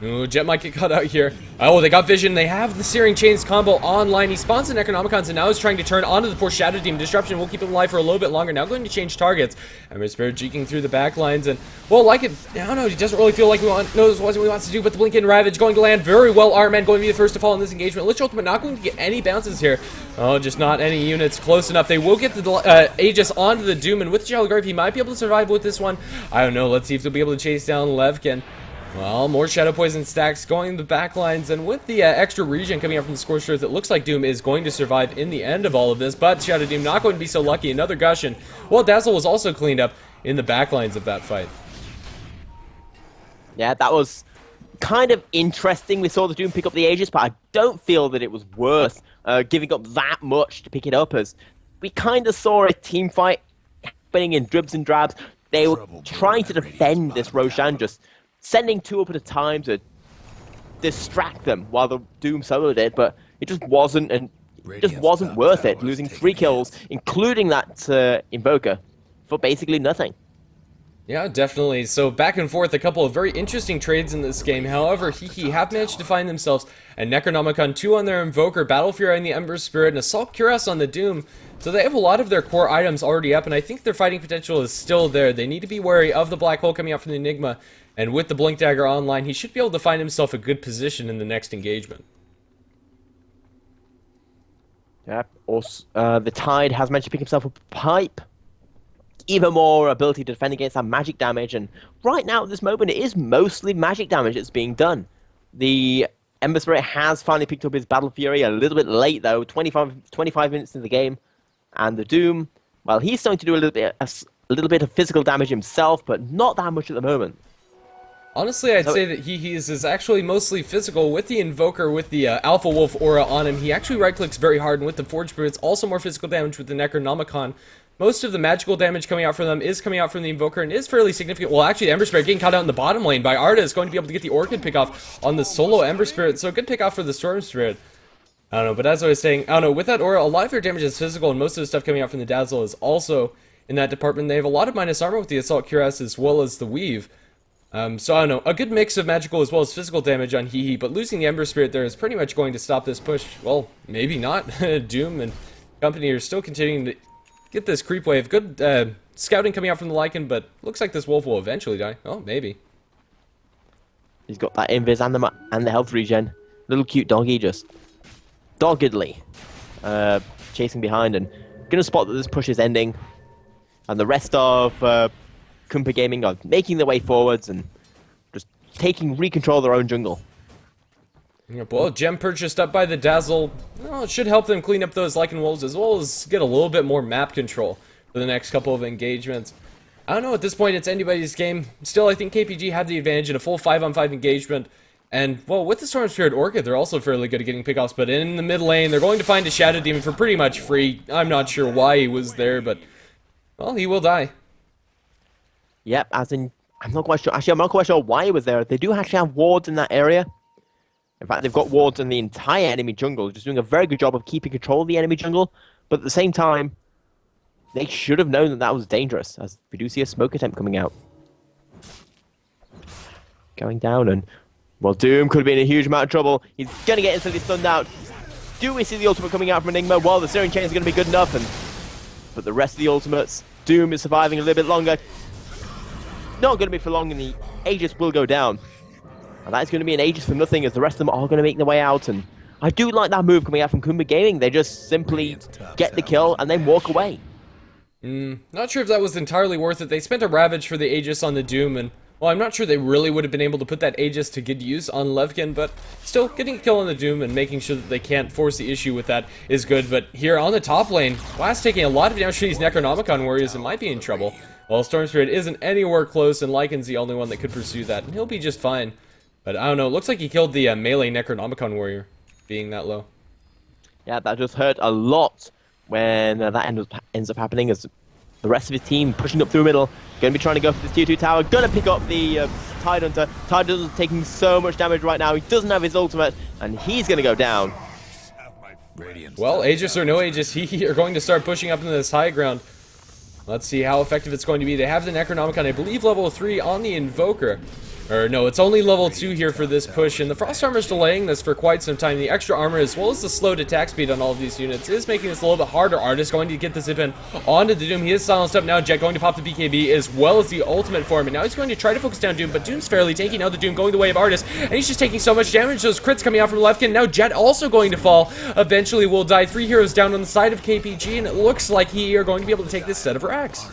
Ooh, Jet might get caught out here. Oh, they got Vision. They have the Searing Chains combo online. He spawns an Necronomicons, and now he's trying to turn onto the poor Shadow Demon. Disruption will keep him alive for a little bit longer. Now going to change targets. Ember Spirit jeeking through the back lines, and, well, like it, I don't know, he doesn't really feel like knows what he wants to do, but the Blink and Ravage going to land very well. Artman going to be the first to fall in this engagement. Lich Ultimate not going to get any bounces here. Oh, just not any units close enough. They will get the Aegis onto the Doom, and with Jellygrave, he might be able to survive with this one. I don't know. Let's see if they'll be able to chase down Levkin. Well, more Shadow Poison stacks going in the back lines, and with the extra regen coming out from the Scorched Earth, it looks like Doom is going to survive in the end of all of this, but Shadow Doom not going to be so lucky. Another Gush, and, well, Dazzle was also cleaned up in the back lines of that fight. Yeah, that was kind of interesting. We saw the Doom pick up the Aegis, but I don't feel that it was worth giving up that much to pick it up, as we kind of saw a team fight happening in dribs and drabs. They were trying to defend this Roshan, just sending 2 up at a time to distract them while the Doom soloed it, but it just wasn't, and it just wasn't worth it, losing 3 kills, including that Invoker, for basically nothing. Yeah, definitely. So back and forth, a couple of very interesting trades in this game. However, Hehe have managed to find themselves a Necronomicon 2 on their Invoker, Battle Fury on the Ember Spirit, and Assault Cuirass on the Doom. So they have a lot of their core items already up, and I think their fighting potential is still there. They need to be wary of the Black Hole coming out from the Enigma, and with the Blink Dagger online, he should be able to find himself a good position in the next engagement. Yep. Also, the Tide has managed to pick himself up a pipe. Even more ability to defend against that magic damage, and right now at this moment it is mostly magic damage that's being done. The Ember Spirit has finally picked up his Battle Fury, a little bit late though, 25 minutes into the game, and the Doom, well, he's starting to do a little bit of physical damage himself, but not that much at the moment. Honestly, I'd say that Hehe is actually mostly physical. With the Invoker, with the Alpha Wolf aura on him, he actually right-clicks very hard, and with the Forge Spirits, also more physical damage with the Necronomicon. Most of the magical damage coming out from them is coming out from the Invoker, and is fairly significant. Well, actually, the Ember Spirit getting caught out in the bottom lane by Arda is going to be able to get the Orchid pick-off on the solo Ember Spirit, so a good pick-off for the Storm Spirit. I don't know, but as I was saying, I don't know, with that aura, a lot of their damage is physical, and most of the stuff coming out from the Dazzle is also in that department. They have a lot of minus armor with the Assault Cuirass as well as the Weave. So I don't know, a good mix of magical as well as physical damage on Hehe, but losing the Ember Spirit there is pretty much going to stop this push. Well, maybe not. Doom and company are still continuing to get this creep wave. Good scouting coming out from the Lycan, but looks like this wolf will eventually die. Oh, maybe. He's got that invis and the health regen. Little cute doggy just doggedly chasing behind and gonna spot that this push is ending. And the rest of Kumpa Gaming are making their way forwards and just taking recontrol of their own jungle. Yep, well, gem purchased up by the Dazzle, well, it should help them clean up those Lycan Wolves as well as get a little bit more map control for the next couple of engagements. I don't know, at this point it's anybody's game. Still, I think KPG had the advantage in a full 5-on-5 engagement. And, well, with the Storm Spirit Orchid, they're also fairly good at getting pickoffs, but in the mid lane, they're going to find a Shadow Demon for pretty much free. I'm not sure why he was there, but, well, he will die. Yep, as in, I'm not quite sure. Actually, I'm not quite sure why he was there. They do actually have wards in that area. In fact, they've got wards in the entire enemy jungle, just doing a very good job of keeping control of the enemy jungle. But at the same time, they should have known that that was dangerous, as we do see a smoke attempt coming out. Going down, and, well, Doom could have been in a huge amount of trouble. He's going to get instantly stunned out. Do we see the ultimate coming out from Enigma? Well, the Searing Chain is going to be good enough, but the rest of the ultimates, Doom is surviving a little bit longer. Not going to be for long, and the Aegis will go down. And that is going to be an Aegis for nothing, as the rest of them are going to make their way out. And I do like that move coming out from Kumba Gaming. They just simply get the kill and then walk away. Not sure if that was entirely worth it. They spent a Ravage for the Aegis on the Doom, and, well, I'm not sure they really would have been able to put that Aegis to good use on Levkin, but still, getting a kill on the Doom and making sure that they can't force the issue with that is good. But here on the top lane, Blast taking a lot of damage to these Necronomicon warriors and might be in trouble. Well, Storm Spirit isn't anywhere close, and Lycan's the only one that could pursue that, and he'll be just fine. But I don't know, it looks like he killed the melee Necronomicon warrior, being that low. Yeah, that just hurt a lot when that ends up happening, as the rest of his team pushing up through middle, going to be trying to go for this tier 2 tower, going to pick up the Tide Hunter. Tide Hunter's taking so much damage right now, he doesn't have his ultimate, and he's going to go down. Well, Aegis or no Aegis, he are going to start pushing up into this high ground. Let's see how effective it's going to be. They have the Necronomicon, I believe, level 3 on the Invoker. Or no, it's only level 2 here for this push, and the Frost Armor is delaying this for quite some time. The extra armor, as well as the slowed attack speed on all of these units, is making this a little bit harder. Artist going to get the zip in onto the Doom. He is silenced up now. Jet going to pop the BKB as well as the ultimate for him, and now he's going to try to focus down Doom, but Doom's fairly tanky now. The Doom going the way of Artist, and he's just taking so much damage. Those crits coming out from Levkin. Now Jet also going to fall. Eventually will die. 3 heroes down on the side of KPG, and it looks like he are going to be able to take this set of racks.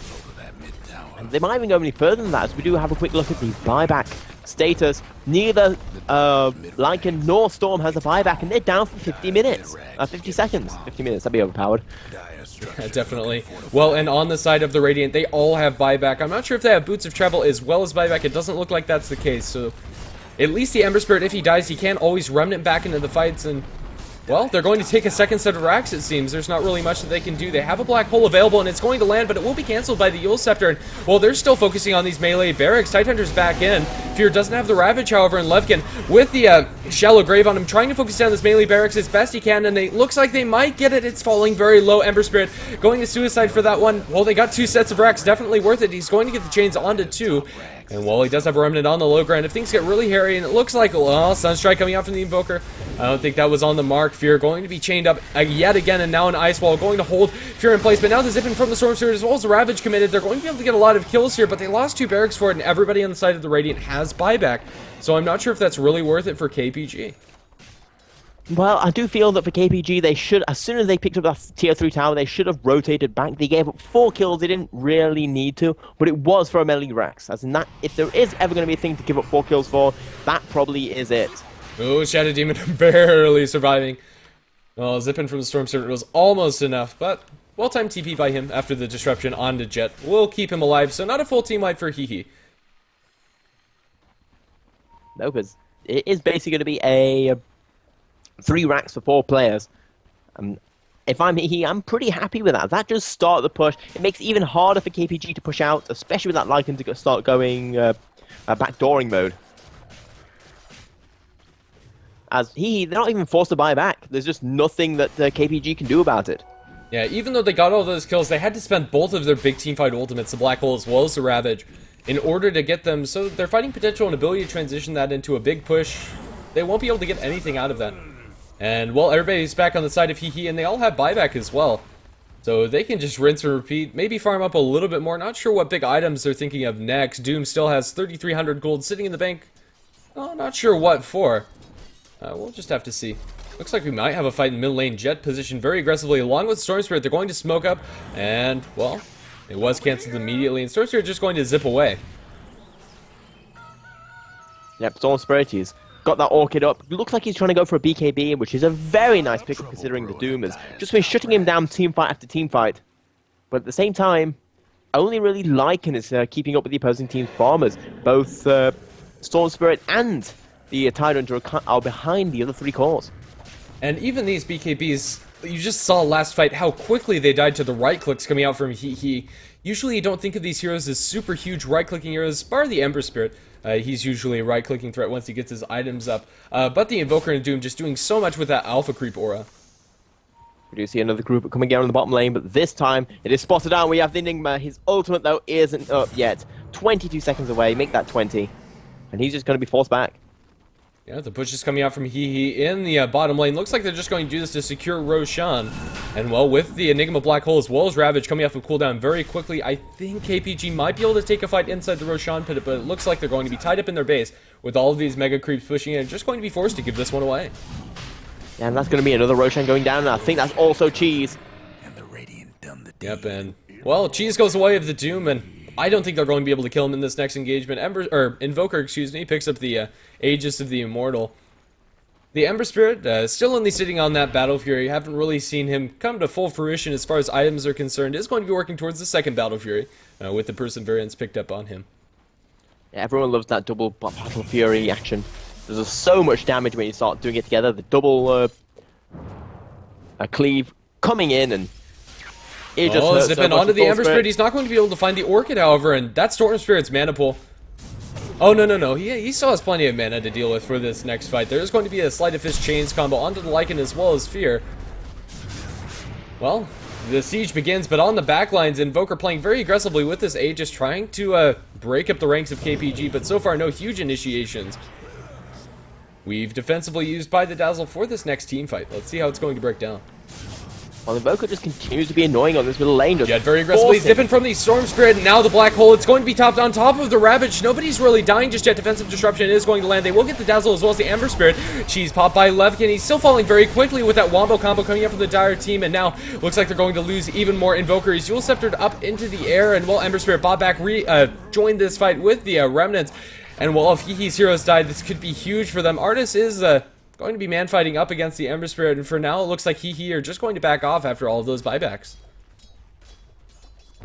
And they might even go any further than that, as we do have a quick look at the buyback status. Neither Lycan nor Storm has a buyback, and they're down for 50 minutes. 50 seconds. 50 minutes, that'd be overpowered. Yeah, definitely. Well, and on the side of the Radiant, they all have buyback. I'm not sure if they have Boots of Travel as well as buyback. It doesn't look like that's the case, so at least the Ember Spirit, if he dies, he can always remnant back into the fights, and, well, they're going to take a second set of racks, it seems. There's not really much that they can do. They have a Black Hole available, and it's going to land, but it will be cancelled by the Yule Scepter. And, well, they're still focusing on these melee barracks. Tidehunter's back in. Fear doesn't have the Ravage, however, and Levkin, with the Shallow Grave on him, trying to focus down this melee barracks as best he can, and it looks like they might get it. It's falling very low. Ember Spirit going to suicide for that one. Well, they got 2 sets of racks. Definitely worth it. He's going to get the chains onto 2. And while he does have a remnant on the low ground, if things get really hairy, and it looks like, well, Sunstrike coming out from the Invoker, I don't think that was on the mark. Fear going to be chained up yet again, and now an Ice Wall going to hold Fear in place. But now the zipping from the Storm Spirit as well as the Ravage committed. They're going to be able to get a lot of kills here, but they lost 2 barracks for it, and everybody on the side of the Radiant has buyback. So I'm not sure if that's really worth it for KPG. Well, I do feel that for KPG, they should, as soon as they picked up that tier 3 tower, they should have rotated back. They gave up 4 kills. They didn't really need to, but it was for a melee Rex. As in that, if there is ever going to be a thing to give up 4 kills for, that probably is it. Oh, Shadow Demon barely surviving. Well, zipping from the Storm Spirit was almost enough, but well-timed TP by him after the disruption onto Jet will keep him alive, so not a full team wipe for Hehe. No, because it is basically going to be a 3 racks for 4 players. If I'm Hehe, I'm pretty happy with that. That does start the push. It makes it even harder for KPG to push out, especially with that Lycan to start going backdooring mode. As they're not even forced to buy back. There's just nothing that KPG can do about it. Yeah, even though they got all those kills, they had to spend both of their big teamfight ultimates, the Black Hole as well as the Ravage, in order to get them. So their fighting potential and ability to transition that into a big push, they won't be able to get anything out of that. And, well, everybody's back on the side of Hehe, and they all have buyback as well. So they can just rinse and repeat, maybe farm up a little bit more. Not sure what big items they're thinking of next. Doom still has 3,300 gold sitting in the bank. Oh, not sure what for. We'll just have to see. Looks like we might have a fight in mid lane. Jet positioned very aggressively along with Storm Spirit. They're going to smoke up, and, well, it was cancelled immediately, and Storm Spirit just going to zip away. Yep, Storm Spirit, he's got that Orchid up. Looks like he's trying to go for a BKB, which is a very nice pickup considering the Doom has just been shutting him down team fight after team fight. But at the same time, only really Lycan is keeping up with the opposing team's farmers. Both Storm Spirit and the Tyrant are behind the other 3 cores. And even these BKBs, you just saw last fight how quickly they died to the right clicks coming out from Hehe. Usually you don't think of these heroes as super huge right-clicking heroes, bar the Ember Spirit. He's usually a right-clicking threat once he gets his items up. But the Invoker and Doom just doing so much with that Alpha Creep aura. We do see another group coming down in the bottom lane, but this time it is spotted out. We have the Enigma. His ultimate, though, isn't up yet. 22 seconds away. Make that 20. And he's just going to be forced back. Yeah, the push is coming out from Hehe in the bottom lane. Looks like they're just going to do this to secure Roshan. And, well, with the Enigma Black Hole as well as Ravage coming off of cooldown very quickly, I think KPG might be able to take a fight inside the Roshan pit, but it looks like they're going to be tied up in their base with all of these Mega Creeps pushing in and just going to be forced to give this one away. Yeah, and that's going to be another Roshan going down, and I think that's also Cheese. And the Radiant done the deed. Yep, and, well, Cheese goes away of the Doom, and I don't think they're going to be able to kill him in this next engagement. Invoker, excuse me, picks up the Aegis of the Immortal. The Ember Spirit, still only sitting on that Battle Fury. Haven't really seen him come to full fruition as far as items are concerned. Is going to be working towards the second Battle Fury with the Perseverance picked up on him. Yeah, everyone loves that double Battle Fury action. There's just so much damage when you start doing it together. The double cleave coming in, and it just hurts zipping so much. onto the Ember Spirit. He's not going to be able to find the Orchid, however, and that's Storm Spirit's mana pool. Oh, no. He still has plenty of mana to deal with for this next fight. There's going to be a Sleight of Fist Chains combo onto the Lycan as well as Fear. Well, the siege begins, but on the backlines, Invoker playing very aggressively with this Aegis, trying to break up the ranks of KPG, but so far no huge initiations. We've defensively used By the Dazzle for this next team fight. Let's see how it's going to break down. Well, Invoker just continues to be annoying on this middle lane. Jet very aggressively zipping from the Storm Spirit, and now the Black Hole. It's going to be topped on top of the Ravage. Nobody's really dying just yet. Defensive Disruption is going to land. They will get the Dazzle as well as the Ember Spirit. She's popped by Levkin. He's still falling very quickly with that Wombo combo coming up from the Dire team, and now looks like they're going to lose even more. Invoker is Dual Sceptered up into the air, and, well, Ember Spirit bought back, joined this fight with the Remnants. And, well, if Hehe's heroes died, this could be huge for them. Artis is going to be man-fighting up against the Ember Spirit, and for now it looks like Hehe are just going to back off after all of those buybacks.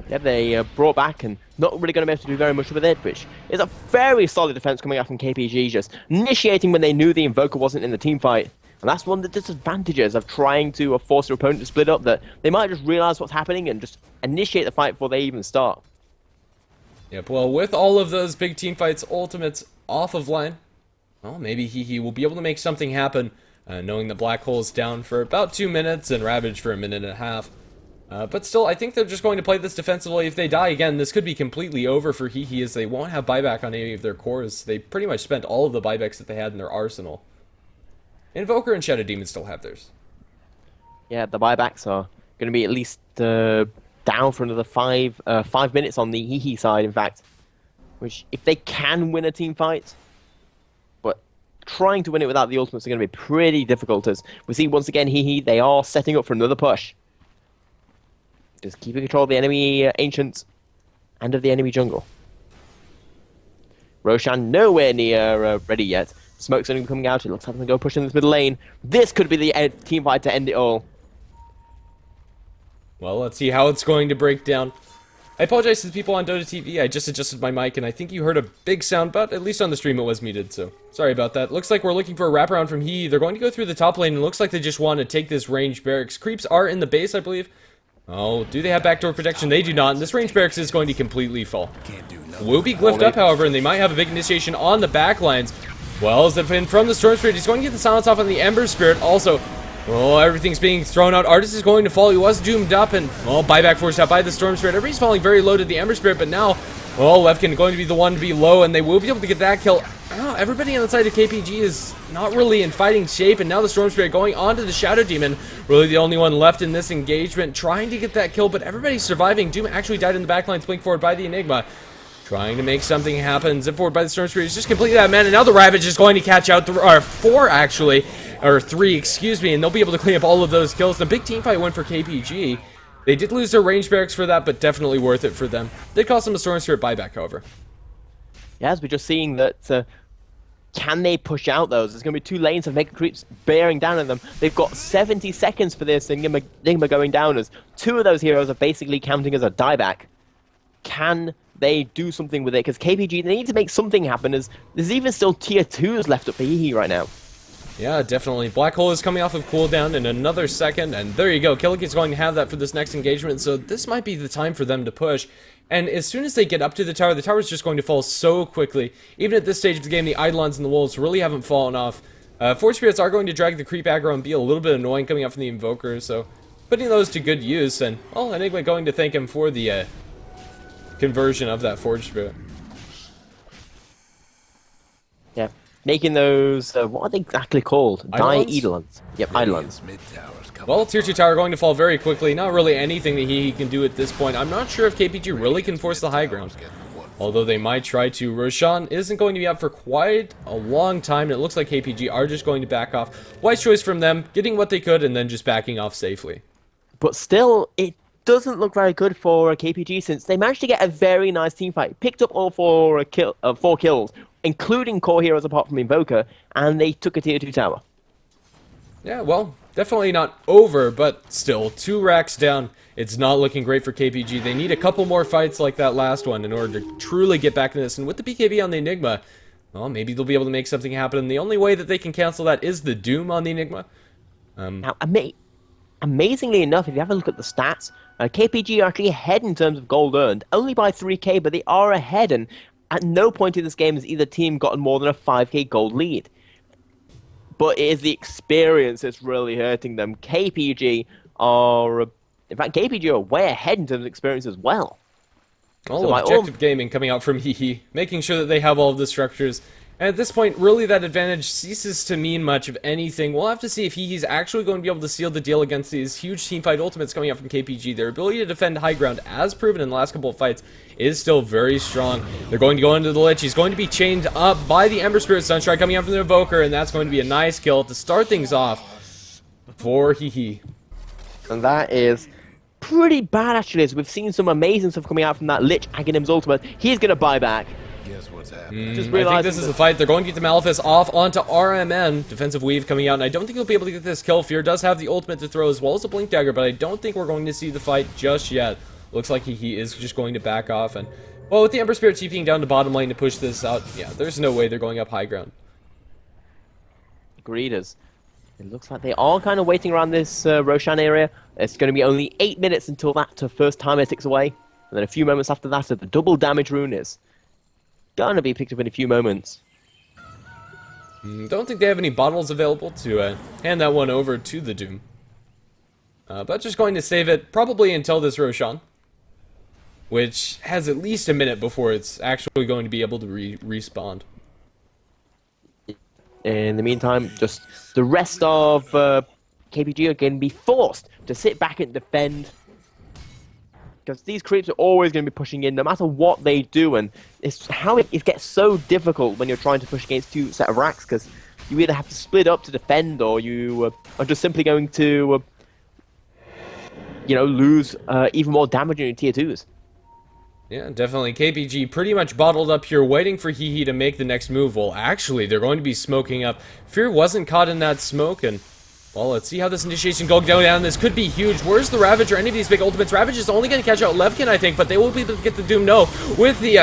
Yeah, they brought back and not really going to be able to do very much with it, which is a very solid defense coming out from KPG, just initiating when they knew the Invoker wasn't in the team fight. And that's one of the disadvantages of trying to force your opponent to split up, that they might just realize what's happening and just initiate the fight before they even start. Yep, well, with all of those big team fights ultimates off of line, well, maybe Hehe will be able to make something happen, knowing the Black Hole is down for about 2 minutes and Ravage for 1.5 minutes. But still, I think they're just going to play this defensively. If they die again, this could be completely over for Hehe, as they won't have buyback on any of their cores. They pretty much spent all of the buybacks that they had in their arsenal. Invoker and Shadow Demon still have theirs. Yeah, the buybacks are going to be at least down for another 5 minutes on the Hehe side, in fact. Which, if they can win a team fight, but trying to win it without the ultimates are going to be pretty difficult, as we see once again Hehe, they are setting up for another push. Just keeping control of the enemy Ancients and of the enemy jungle. Roshan nowhere near ready yet. Smoke's only coming out. It looks like they're going to go push in this middle lane. This could be the team fight to end it all. Well, let's see how it's going to break down. I apologize to the people on Dota TV. I just adjusted my mic, and I think you heard a big sound, but at least on the stream it was muted, so sorry about that. Looks like we're looking for a wraparound from Hehe. They're going to go through the top lane, and looks like they just want to take this range barracks. Creeps are in the base, I believe. Oh, do they have backdoor protection? They do not, and this range barracks is going to completely fall. Will be glyphed up, however, and they might have a big initiation on the back lines. Well, Zipfin from the Storm Spirit, he's going to get the silence off on the Ember Spirit. Also, well, everything's being thrown out. Artis is going to fall. He was doomed up, and, well, buyback forced out by the Storm Spirit. Everybody's falling very low to the Ember Spirit, but now, well, Levkin going to be the one to be low, and they will be able to get that kill. Oh, everybody on the side of KPG is not really in fighting shape, and now the Storm Spirit going onto the Shadow Demon. Really the only one left in this engagement, trying to get that kill, but everybody's surviving. Doom actually died in the backline, blink forward by the Enigma. Trying to make something happen. Zip forward by the Storm Spirit. He's just completed that man, and now the Ravage is going to catch out four actually, or three, excuse me, and they'll be able to clean up all of those kills. The big team fight win for KPG. They did lose their range barracks for that, but definitely worth it for them. Did cost them a Storm Spirit buyback, however. Yeah, as we're just seeing that, can they push out those? There's going to be 2 lanes of Mega Creeps bearing down on them. They've got 70 seconds for this Enigma going down, as 2 of those heroes are basically counting as a dieback. Can they do something with it? Because KPG, they need to make something happen, as there's even still tier 2s left up for Hehe right now. Yeah, definitely. Black Hole is coming off of cooldown in another second, and there you go. Killigan's going to have that for this next engagement, so this might be the time for them to push. And as soon as they get up to the tower is just going to fall so quickly. Even at this stage of the game, the Eidolons and the Wolves really haven't fallen off. Forge Spirits are going to drag the creep aggro and be a little bit annoying coming up from the Invoker, so putting those to good use, and, well, Enigma going to thank him for the conversion of that Forge Spirit. Yeah. Making those, what are they exactly called? Eidolons? Yep, Eidolons. Well, tier 2 tower going to fall very quickly. Not really anything that he can do at this point. I'm not sure if KPG really can force the high ground. Although they might try to. Roshan isn't going to be up for quite a long time. And it looks like KPG are just going to back off. Wise choice from them, getting what they could and then just backing off safely. But still, it doesn't look very good for KPG, since they managed to get a very nice team fight. Picked up all 4 kills, including core heroes apart from Invoker, and they took a tier 2 tower. Yeah, well, definitely not over, but still, 2 racks down. It's not looking great for KPG. They need a couple more fights like that last one in order to truly get back in this. And with the BKB on the Enigma, well, maybe they'll be able to make something happen. And the only way that they can cancel that is the Doom on the Enigma. Now, amazingly enough, if you have a look at the stats, KPG are actually ahead in terms of gold earned, only by 3k, but they are ahead, and at no point in this game has either team gotten more than a 5k gold lead. But it is the experience that's really hurting them. KPG are, in fact, KPG are way ahead in terms of experience as well. Oh, So objective gaming coming out from Hehe, making sure that they have all of the structures. And at this point, really that advantage ceases to mean much of anything. We'll have to see if Hehe's actually going to be able to seal the deal against these huge teamfight ultimates coming out from KPG. Their ability to defend high ground, as proven in the last couple of fights, is still very strong. They're going to go into the Lich. He's going to be chained up by the Ember Spirit Sunstrike coming out from the Invoker, and that's going to be a nice kill to start things off for Hehe. And that is pretty bad, actually, as we've seen some amazing stuff coming out from that Lich Aghanim's ultimate. He's going to buy back. Guess what's happening? Just I think realizing this is the fight. They're going to get the Malefice off onto RMN. Defensive Weave coming out, and I don't think he'll be able to get this kill. Fear does have the ultimate to throw as well as a Blink Dagger, but I don't think we're going to see the fight just yet. Looks like he is just going to back off, and, well, with the Ember Spirit TPing down to bottom lane to push this out, yeah, there's no way they're going up high ground. Agreed, as it looks like they are kind of waiting around this Roshan area. It's going to be only 8 minutes until that first timer ticks away, and then a few moments after that, the double damage rune is gonna be picked up in a few moments. Don't think they have any bottles available to hand that one over to the Doom. But just going to save it probably until this Roshan, which has at least a minute before it's actually going to be able to respawn. In the meantime, just the rest of KPG are going to be forced to sit back and defend, because these creeps are always going to be pushing in no matter what they do, and it's how it gets so difficult when you're trying to push against 2 set of racks, because you either have to split up to defend, or you are just simply going to lose even more damage in your tier 2s. Yeah, definitely. KPG pretty much bottled up here, waiting for Hehe to make the next move. Well, actually, they're going to be smoking up. Fear wasn't caught in that smoke, and, well, let's see how this initiation goes down. This could be huge. Where's the Ravage or any of these big ultimates? Ravage is only going to catch out Levkin, I think, but they will be able to get the Doom. No, with the,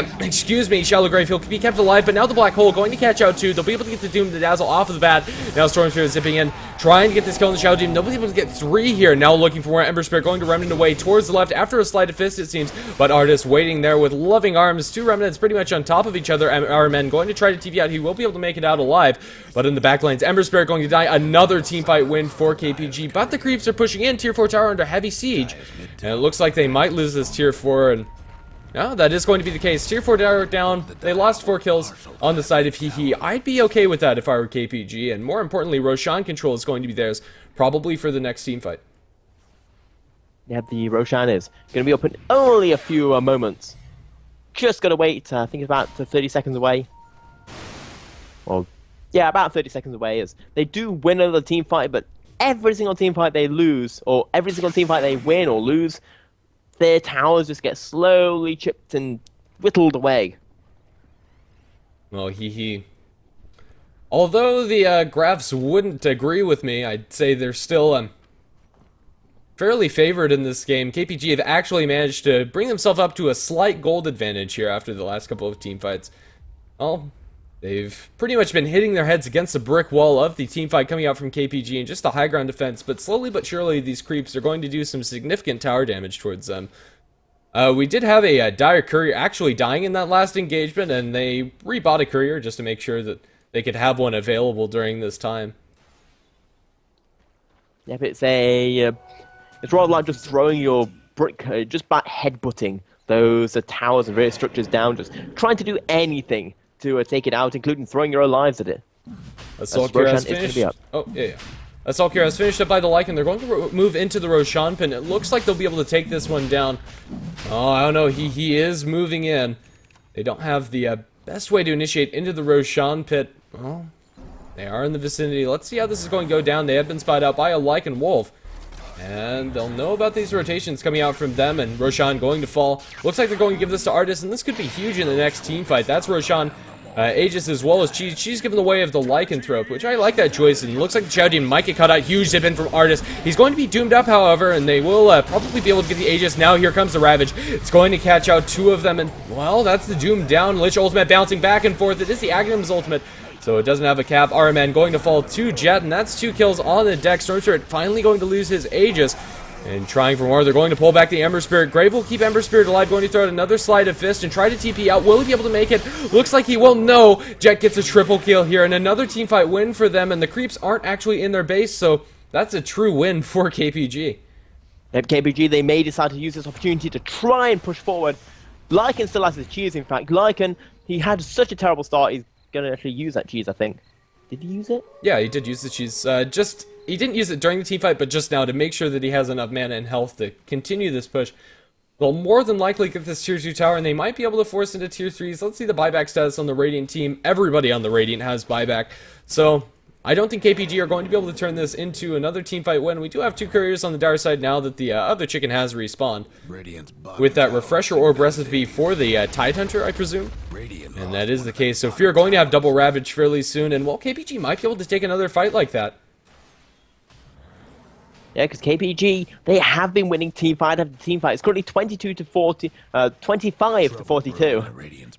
Shallow Grave, he'll be kept alive, but now the Black Hole going to catch out too. They'll be able to get the Doom, the Dazzle off of the bat. Now Storm Spirit zipping in, trying to get this kill in the Shadow Doom. Nobody's able to get 3 here. Now looking for more Ember Spirit, going to Remnant away towards the left after a Sleight of Fist, it seems, but Artist waiting there with loving arms. 2 Remnants pretty much on top of each other. Our men going to try to TV out. He will be able to make it out alive, but in the back lanes, Ember Spirit going to die. Another teamfight win for KPG. But the creeps are pushing in. Tier 4 tower under heavy siege, and it looks like they might lose this tier 4, and yeah, that is going to be the case. Tier 4 tower down. They lost 4 kills on the side of Hehe. I'd be okay with that if I were KPG, and more importantly, Roshan control is going to be theirs, probably for the next team fight. Yeah, the Roshan is going to be up in only a few moments. just got to wait. I think it's about 30 seconds away. Well, yeah, about 30 seconds away. As they do win another team fight, but every single team fight they lose, or every single team fight they win or lose, their towers just get slowly chipped and whittled away. Well, Hehe. Although the graphs wouldn't agree with me, I'd say they're still fairly favored in this game. KPG have actually managed to bring themselves up to a slight gold advantage here after the last couple of team fights. Well, they've pretty much been hitting their heads against the brick wall of the team fight coming out from KPG and just the high ground defense, but slowly but surely these creeps are going to do some significant tower damage towards them. We did have a dire courier actually dying in that last engagement, and they rebought a courier just to make sure that they could have one available during this time. Yep, it's rather like just throwing your brick, just by headbutting those towers and various structures down, just trying to do anything to take it out, including throwing your own lives at it. Assault Kira has finished. Oh, yeah. Assault Kira has finished up by the Lycan. They're going to move into the Roshan pin. It looks like they'll be able to take this one down. Oh, I don't know. He is moving in. They don't have the best way to initiate into the Roshan pit. Well, they are in the vicinity. Let's see how this is going to go down. They have been spied out by a Lycan Wolf. And they'll know about these rotations coming out from them, and Roshan going to fall. Looks like they're going to give this to Artis, and this could be huge in the next team fight. That's Roshan, Aegis as well as Cheese. She's given the way of the Lycanthrope, which I like that choice, and looks like the Chow team might get cut out. Huge zip in from Artis. He's going to be doomed up, however, and they will probably be able to get the Aegis. Now here comes the Ravage. It's going to catch out two of them, and, well, that's the Doom down. Lich ultimate bouncing back and forth. It is the Agnum's ultimate, so it doesn't have a cap. RMN going to fall to Jet, and that's 2 kills on the deck. Storm Spirit finally going to lose his Aegis, and trying for more. They're going to pull back the Ember Spirit. Grave will keep Ember Spirit alive, going to throw out another Slide of Fist and try to TP out. Will he be able to make it? Looks like he will. No! Jet gets a triple kill here, and another teamfight win for them, and the creeps aren't actually in their base, so that's a true win for KPG. At KPG, they may decide to use this opportunity to try and push forward. Lycan still has his cheese, in fact. Lycan, he had such a terrible start, he's going to actually use that cheese, I think. Did he use it? Yeah, he did use the cheese. He didn't use it during the teamfight, but just now to make sure that he has enough mana and health to continue this push. They'll more than likely get this tier 2 tower, and they might be able to force into tier 3s. Let's see the buyback status on the Radiant team. Everybody on the Radiant has buyback. So I don't think KPG are going to be able to turn this into another teamfight win. We do have 2 couriers on the dire side now that the other chicken has respawned. With that refresher orb recipe for the Tidehunter, I presume. And that is the case. So Fear going to have double Ravage fairly soon, and well, KPG might be able to take another fight like that. Yeah, because KPG, they have been winning team fight after team fight. It's currently 25 to 42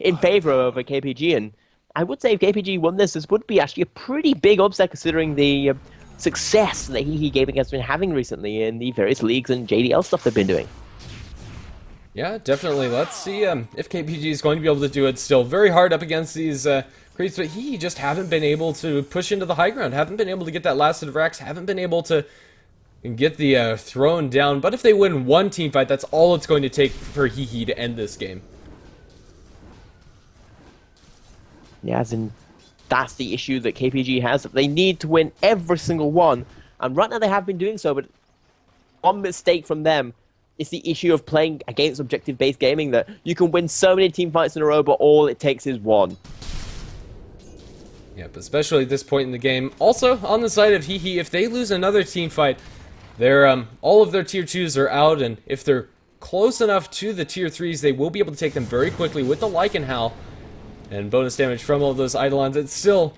in favor of KPG, and I would say if KPG won this, this would be actually a pretty big upset considering the success that Hehe Gaming has been having recently in the various leagues and JDL stuff they've been doing. Yeah, definitely. Let's see if KPG is going to be able to do it. Still very hard up against these creeps, but he just haven't been able to push into the high ground, haven't been able to get that last hit of Rax, haven't been able to get the throne down. But if they win one team fight, that's all it's going to take for Hehe to end this game. Yeah, as in, that's the issue that KPG has, that they need to win every single one. And right now they have been doing so, but one mistake from them is the issue of playing against objective-based gaming, that you can win so many team fights in a row, but all it takes is one. Yep, especially at this point in the game. Also, on the side of Hehe, if they lose another team fight, they're, all of their tier 2s are out, and if they're close enough to the tier 3s, they will be able to take them very quickly with the Lycan Howl. And bonus damage from all those Eidolons. It's still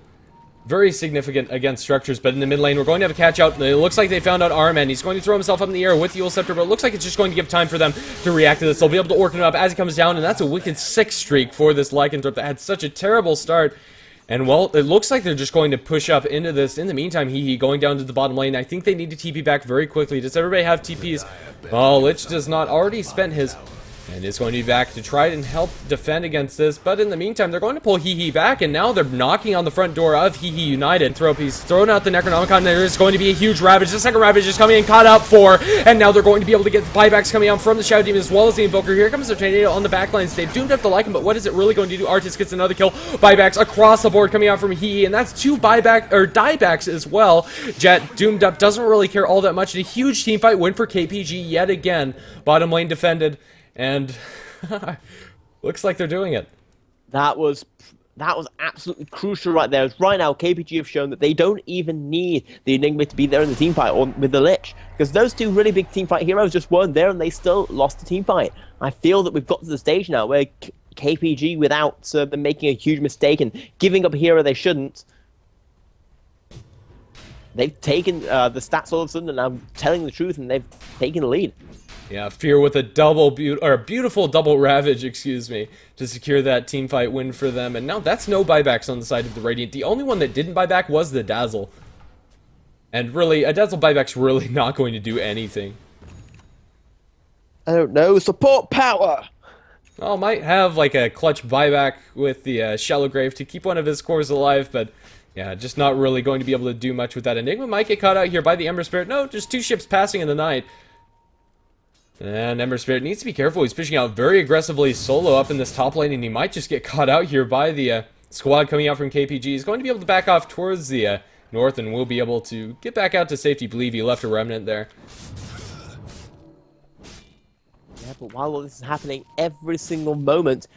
very significant against structures, but in the mid lane, we're going to have a catch out. It looks like they found out Arman. He's going to throw himself up in the air with the Eul Scepter, but it looks like it's just going to give time for them to react to this. They'll be able to orc him up as he comes down, and that's a wicked 6 streak for this Lycanthrope that had such a terrible start. And, well, it looks like they're just going to push up into this. In the meantime, Hehe going down to the bottom lane. I think they need to TP back very quickly. Does everybody have TPs? Oh, Lich does not. Already spent his, and is going to be back to try and help defend against this. But in the meantime, they're going to pull Hehe back, and now they're knocking on the front door of Hehe United. He's thrown out the Necronomicon. There is going to be a huge Ravage. The second Ravage is coming in, caught out 4, and now they're going to be able to get the buybacks coming out from the Shadow Demon as well as the Invoker. Here comes the Tornado on the backlines. They've doomed up the Lycan, but what is it really going to do? Artis gets another kill. Buybacks across the board coming out from Hehe, and that's 2 diebacks as well. Jet doomed up, doesn't really care all that much. And a huge teamfight win for KPG yet again. Bottom lane defended, and Looks like they're doing it. That was absolutely crucial right there. Right now, KPG have shown that they don't even need the Enigma to be there in the team fight or with the Lich, because those two really big team fight heroes just weren't there, and they still lost the team fight. I feel that we've got to the stage now where KPG, without them making a huge mistake and giving up a hero they shouldn't, they've taken the stats all of a sudden, and I'm telling the truth, and they've taken the lead. Yeah, Fear with a beautiful double Ravage, excuse me, to secure that team fight win for them. And now that's no buybacks on the side of the Radiant. The only one that didn't buy back was the Dazzle. And really, a Dazzle buyback's really not going to do anything. I don't know, support power! Well, might have like a clutch buyback with the Shallow Grave to keep one of his cores alive, but yeah, just not really going to be able to do much with that. Enigma might get caught out here by the Ember Spirit. No, just 2 ships passing in the night. And Ember Spirit needs to be careful. He's pushing out very aggressively solo up in this top lane, and he might just get caught out here by the squad coming out from KPG. He's going to be able to back off towards the north, and will be able to get back out to safety. Believe he left a remnant there. Yeah, but while all this is happening, every single moment,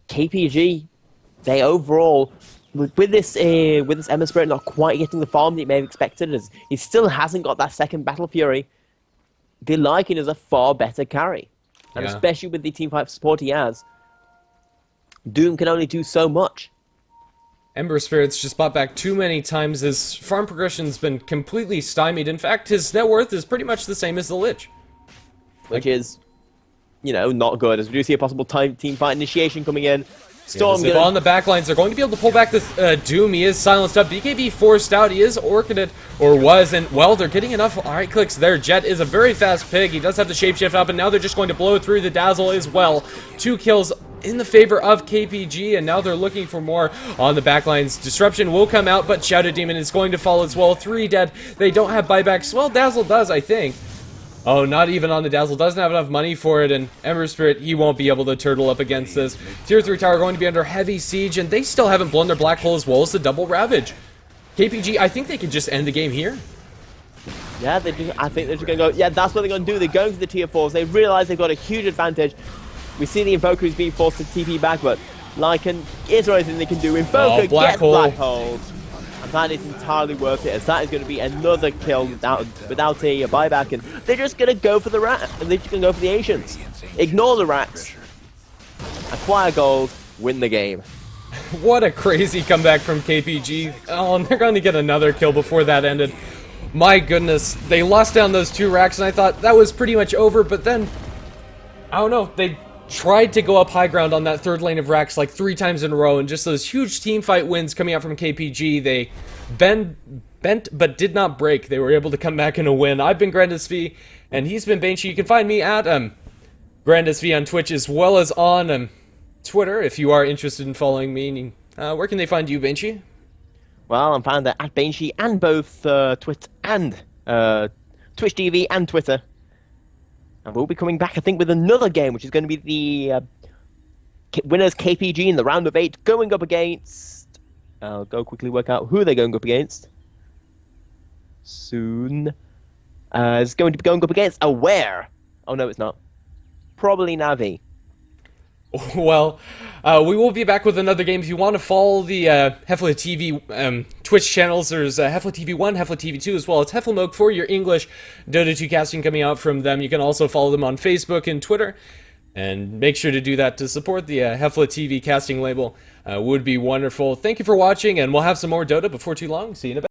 KPG, they overall, with this Ember Spirit not quite getting the farm that he may have expected, as he still hasn't got that second Battle Fury, the Lycan is a far better carry. And Yeah. especially with the teamfight support he has, Doom can only do so much. Ember Spirit's just bought back too many times. His farm progression's been completely stymied. In fact, his net worth is pretty much the same as the Lich. Which is, you know, not good. As we do see a possible team fight initiation coming in. Storm Yeah, on the backlines, they're going to be able to pull back this Doom. He is silenced up. BKB forced out. He is orchided, or was, and well, they're getting enough right clicks there. Jet is a very fast pig. He does have the shapeshift up, and now they're just going to blow through the Dazzle as well. 2 kills in the favor of KPG, and now they're looking for more on the backlines. Disruption will come out, but Shadow Demon is going to fall as well. 3 dead. They don't have buybacks. Well, Dazzle does, I think. Oh, not even on the Dazzle. Doesn't have enough money for it, and Ember Spirit, he won't be able to turtle up against this. Tier 3 tower going to be under heavy siege, and they still haven't blown their black hole as well as the double Ravage. KPG, I think they could just end the game here. Yeah, I think they're just going to go, yeah, that's what they're going to do. They're going to the tier 4s. They realize they've got a huge advantage. We see the Invoker is being forced to TP back, but Lycan, is there anything they can do? Invoker, black hole. black hole. And that is entirely worth it, as that is going to be another kill without a buyback, and they're just going to go for the rat, and they're just going to go for the Ancients. Ignore the rats, acquire gold, win the game. What a crazy comeback from KPG. Oh, and they're going to get another kill before that ended. My goodness, they lost down those 2 racks, and I thought that was pretty much over, but then, I don't know, they tried to go up high ground on that 3rd lane of racks like 3 times in a row, and just those huge team fight wins coming out from KPG. They bent but did not break. They were able to come back in a win. I've been GrandisV, and he's been Banshee. You can find me at GrandisV on Twitch as well as on Twitter if you are interested in following me. Where can they find you, Banshee? Well, I'm found at Banshee and both Twitch and Twitch TV and Twitter. And we'll be coming back, I think, with another game, which is going to be the winners KPG in the round of 8, going up against... I'll go quickly work out who they're going up against. Soon. It's going to be going up against Aware. Oh, no, it's not. Probably Navi. Well, we will be back with another game. If you want to follow the Heflatv Twitch channels, there's Heflatv 1, Heflatv 2 as well. It's Heflamilk for your English Dota 2 casting coming out from them. You can also follow them on Facebook and Twitter. And make sure to do that to support the Heflatv casting label. Would be wonderful. Thank you for watching, and we'll have some more Dota before too long. See you in a bit.